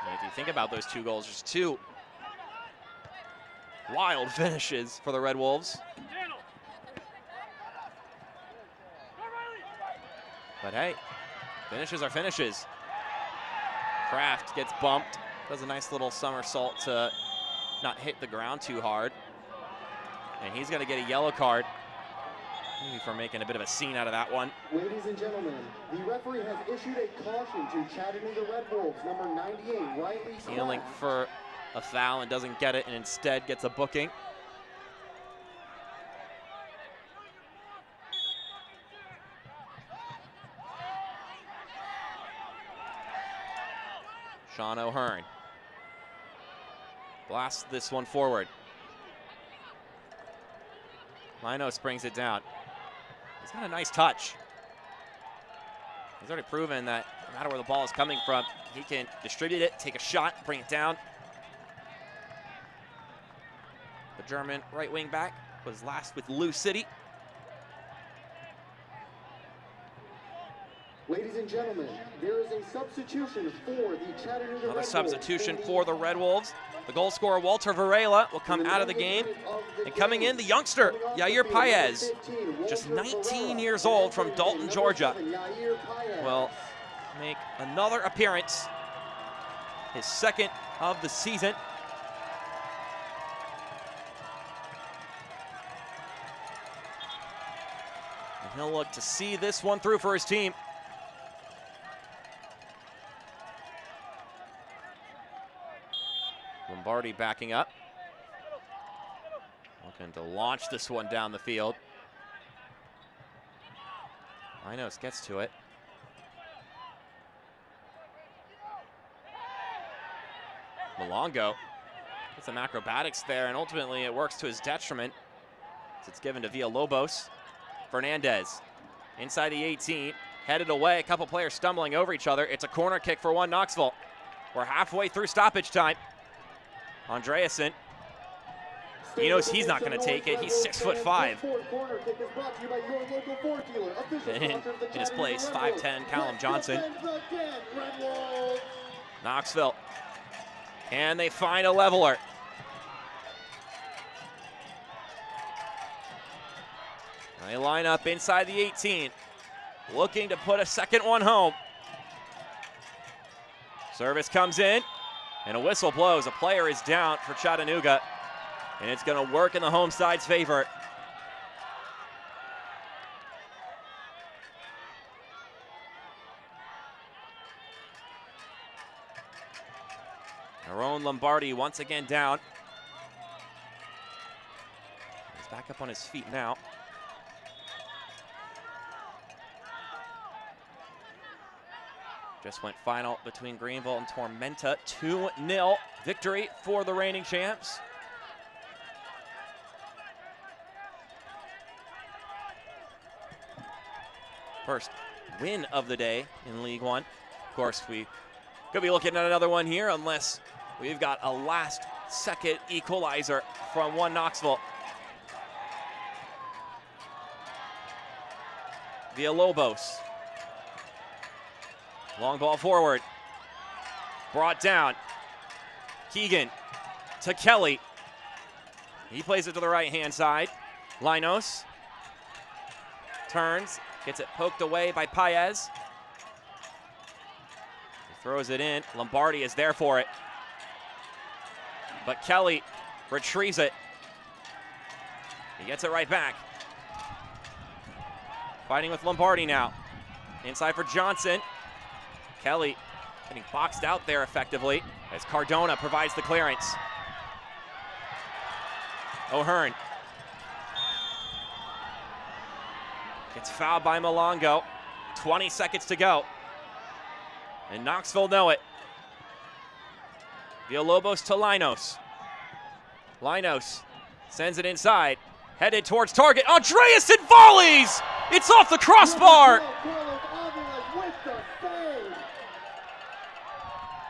And if you think about those 2 goals, there's 2 wild finishes for the Red Wolves. But hey, finishes are finishes. Kraft gets bumped, does a nice little somersault to not hit the ground too hard. And he's gonna get a yellow card, maybe for making a bit of a scene out of that one. Ladies and gentlemen, the referee has issued a caution to Chattanooga Red Wolves, number 98, Riley Kraft. Healing for a foul and doesn't get it, and instead gets a booking. Sean O'Hearn blasts this one forward. Linos brings it down. He's got a nice touch. He's already proven that no matter where the ball is coming from, he can distribute it, take a shot, bring it down. The German right wing back was last with Lou City. Ladies and gentlemen, there is a substitution for the Chattanooga Another Red substitution Wolves. for the Red Wolves. The goal scorer, Walter Varela, will come out of the game. And coming in, the youngster, Yair Paez, just 19 years old from Dalton, Georgia, will make another appearance, his 2nd of the season. And he'll look to see this one through for his team. Lombardi backing up. Looking to launch this one down the field. Linos gets to it. Malongo gets some acrobatics there, and ultimately it works to his detriment. So it's given to Villalobos. Fernandez inside the 18, headed away. A couple players stumbling over each other. It's a corner kick for one Knoxville. We're halfway through stoppage time. Andreasen, he knows he's not going to take it. He's 6'5". And in his place, 5'10", Callum Johnson. Knoxville, and they find a leveler. They line up inside the 18, looking to put a second one home. Service comes in, and a whistle blows. A player is down for Chattanooga, and it's going to work in the home side's favor. Aaron Lombardi once again down. He's back up on his feet now. Just went final between Greenville and Tormenta. 2-0 victory for the reigning champs. First win of the day in League One. Of course, we could be looking at another one here unless we've got a last-second equalizer from one Knoxville. Villalobos. Long ball forward. Brought down. Keegan to Kelly. He plays it to the right-hand side. Linos turns, gets it poked away by Paez. Throws it in. Lombardi is there for it. But Kelly retrieves it. He gets it right back. Fighting with Lombardi now. Inside for Johnson. Kelly getting boxed out there effectively as Cardona provides the clearance. O'Hearn gets fouled by Malongo. 20 seconds to go. And Knoxville know it. Villalobos to Linos. Linos sends it inside. Headed towards target. Andreasen volleys! It's off the crossbar!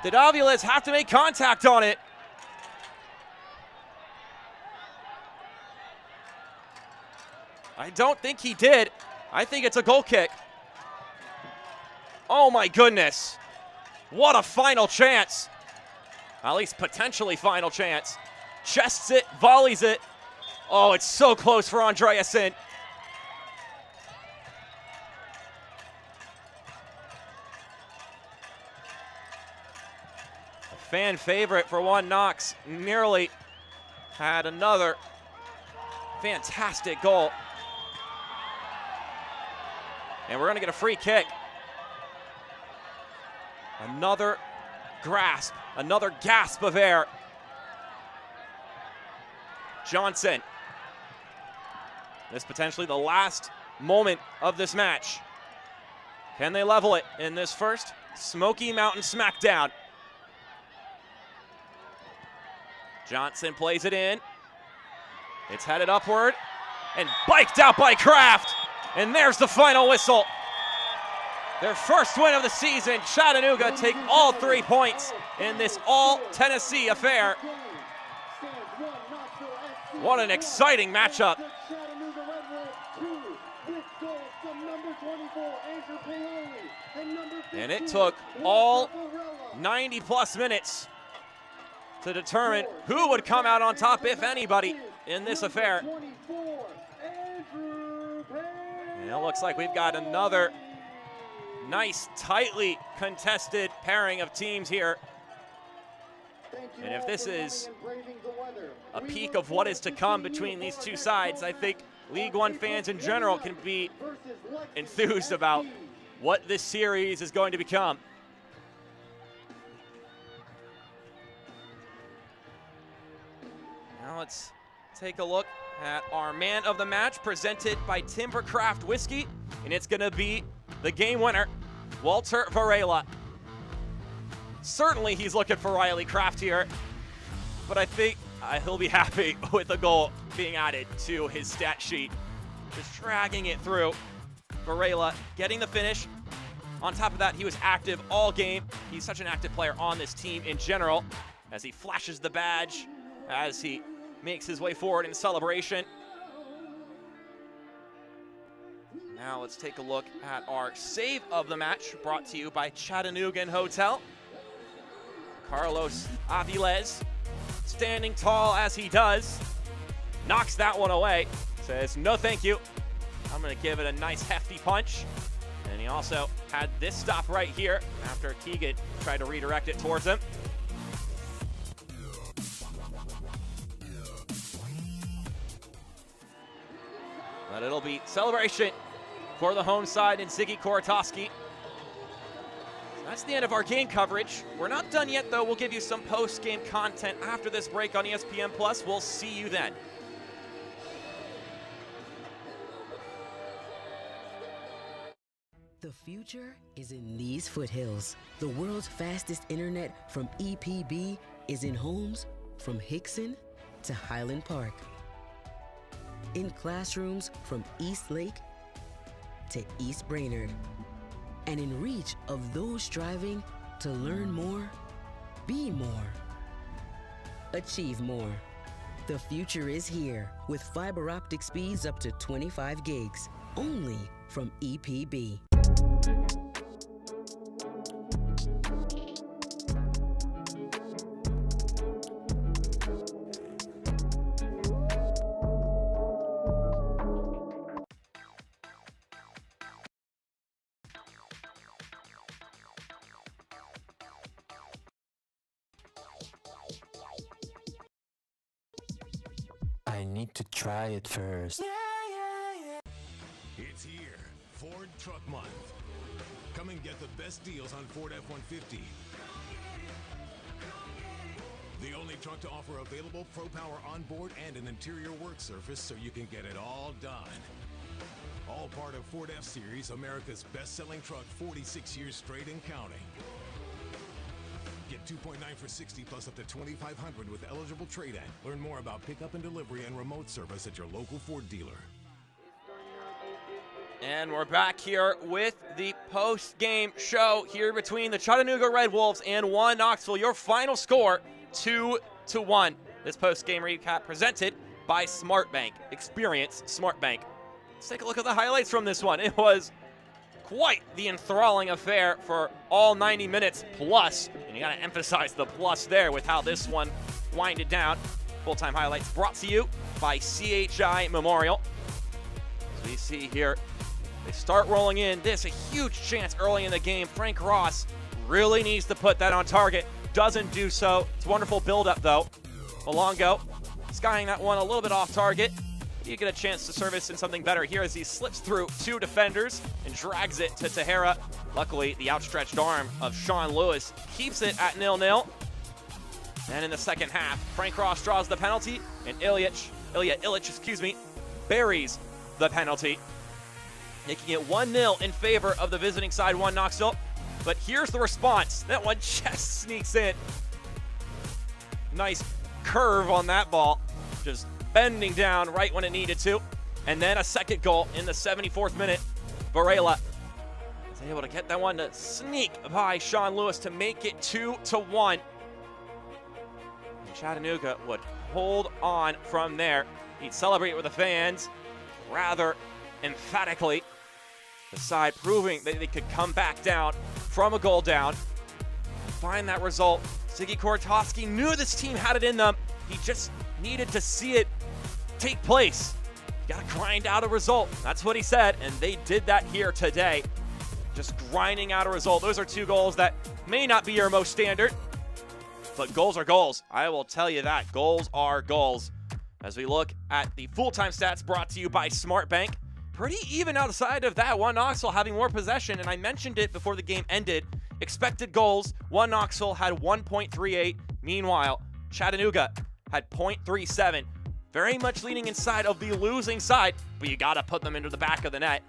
Did Aviles have to make contact on it? I don't think he did. I think it's a goal kick. Oh my goodness. What a final chance. At least potentially final chance. Chests it, volleys it. Oh, it's so close for Andreasen. A fan favorite for one Knox nearly had another fantastic goal. And we're going to get a free kick. Another grasp, another gasp of air. Johnson. This potentially the last moment of this match. Can they level it in this first Smoky Mountain Smackdown? Johnson plays it in. It's headed upward and biked out by Kraft. And there's the final whistle. Their first win of the season. Chattanooga take all 3 points in this all-Tennessee affair. What an exciting matchup. And it took all 90-plus minutes to determine who would come out on top, if anybody, in this affair. And it looks like we've got another nice, tightly contested pairing of teams here. And if this is a peek of what is to come between these two sides, I think League One fans in general can be enthused about what this series is going to become. Now let's take a look at our man of the match presented by Timbercraft Whiskey, and it's going to be the game winner, Walter Varela. Certainly he's looking for Riley Kraft here, but I think he'll be happy with a goal being added to his stat sheet. Just dragging it through. Varela getting the finish. On top of that, he was active all game. He's such an active player on this team in general, as he flashes the badge, as he makes his way forward in celebration. Now let's take a look at our save of the match, brought to you by Chattanooga Hotel. Carlos Aviles, standing tall as he does, knocks that one away. Says, no thank you. I'm gonna give it a nice hefty punch. And he also had this stop right here after Keegan tried to redirect it towards him. But it'll be celebration for the home side and Ziggy Korotowski. That's the end of our game coverage. We're not done yet, though. We'll give you some post-game content after this break on ESPN+. We'll see you then. The future is in these foothills. The world's fastest internet from EPB is in homes from Hickson to Highland Park. In classrooms from East Lake to East Brainerd. And in reach of those striving to learn more, be more, achieve more. The future is here with fiber optic speeds up to 25 gigs, only from EPB. I need to try it first. It's here, Ford Truck Month. Come and get the best deals on Ford F-150. The only truck to offer available Pro Power onboard and an interior work surface so you can get it all done. All part of Ford F-Series, America's best-selling truck 46 years straight and counting. Get 2.9 for 60 plus up to $2,500 with eligible trade-in. Learn more about pickup and delivery and remote service at your local Ford dealer. And we're back here with the post-game show here between the Chattanooga Red Wolves and 1 Knoxville. Your final score, 2-1. This post-game recap presented by SmartBank. Experience SmartBank. Let's take a look at the highlights from this one. It was quite the enthralling affair for all 90 minutes plus. And you got to emphasize the plus there with how this one winded down. Full-time highlights brought to you by CHI Memorial. As we see here, they start rolling in. This a huge chance early in the game. Frank Ross really needs to put that on target. Doesn't do so. It's a wonderful build-up, though. Malongo skying that one a little bit off target. You get a chance to service in something better here as he slips through 2 defenders and drags it to Tahara. Luckily, the outstretched arm of Sean Lewis keeps it at 0-0. And in the second half, Frank Ross draws the penalty, and Ilya Illich, buries the penalty, making it 1-0 in favor of the visiting side, 1 Knoxville. But here's the response. That one just sneaks in. Nice curve on that ball, just bending down right when it needed to. And then a second goal in the 74th minute. Varela is able to get that one to sneak by Sean Lewis to make it 2-1. And Chattanooga would hold on from there. He'd celebrate with the fans rather emphatically. The side proving that they could come back down from a goal down and find that result. Ziggy Kortowski knew this team had it in them. He just needed to see it take place. You gotta grind out a result. That's what he said, and they did that here today. Just grinding out a result. Those are 2 goals that may not be your most standard, but goals are goals. I will tell you that. Goals are goals. As we look at the full-time stats brought to you by SmartBank, pretty even outside of that. 1 Knoxville having more possession, and I mentioned it before the game ended. Expected goals, 1 Knoxville had 1.38. Meanwhile, Chattanooga had 0.37. Very much leaning inside of the losing side, but you got to put them into the back of the net.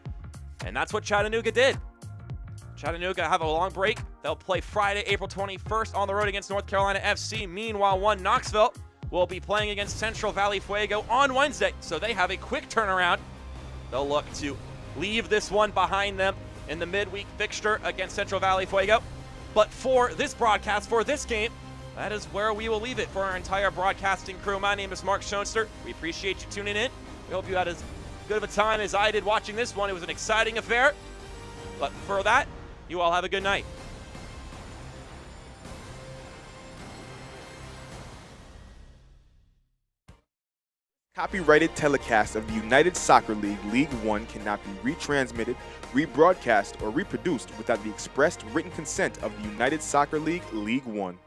And that's what Chattanooga did. Chattanooga have a long break. They'll play Friday, April 21st on the road against North Carolina FC. Meanwhile, 1 Knoxville will be playing against Central Valley Fuego on Wednesday, so they have a quick turnaround. They'll look to leave this one behind them in the midweek fixture against Central Valley Fuego. But for this broadcast, for this game, that is where we will leave it for our entire broadcasting crew. My name is Mark Schoenster. We appreciate you tuning in. We hope you had as good of a time as I did watching this one. It was an exciting affair. But for that, you all have a good night. Copyrighted telecast of the United Soccer League League One cannot be retransmitted, rebroadcast, or reproduced without the expressed written consent of the United Soccer League League One.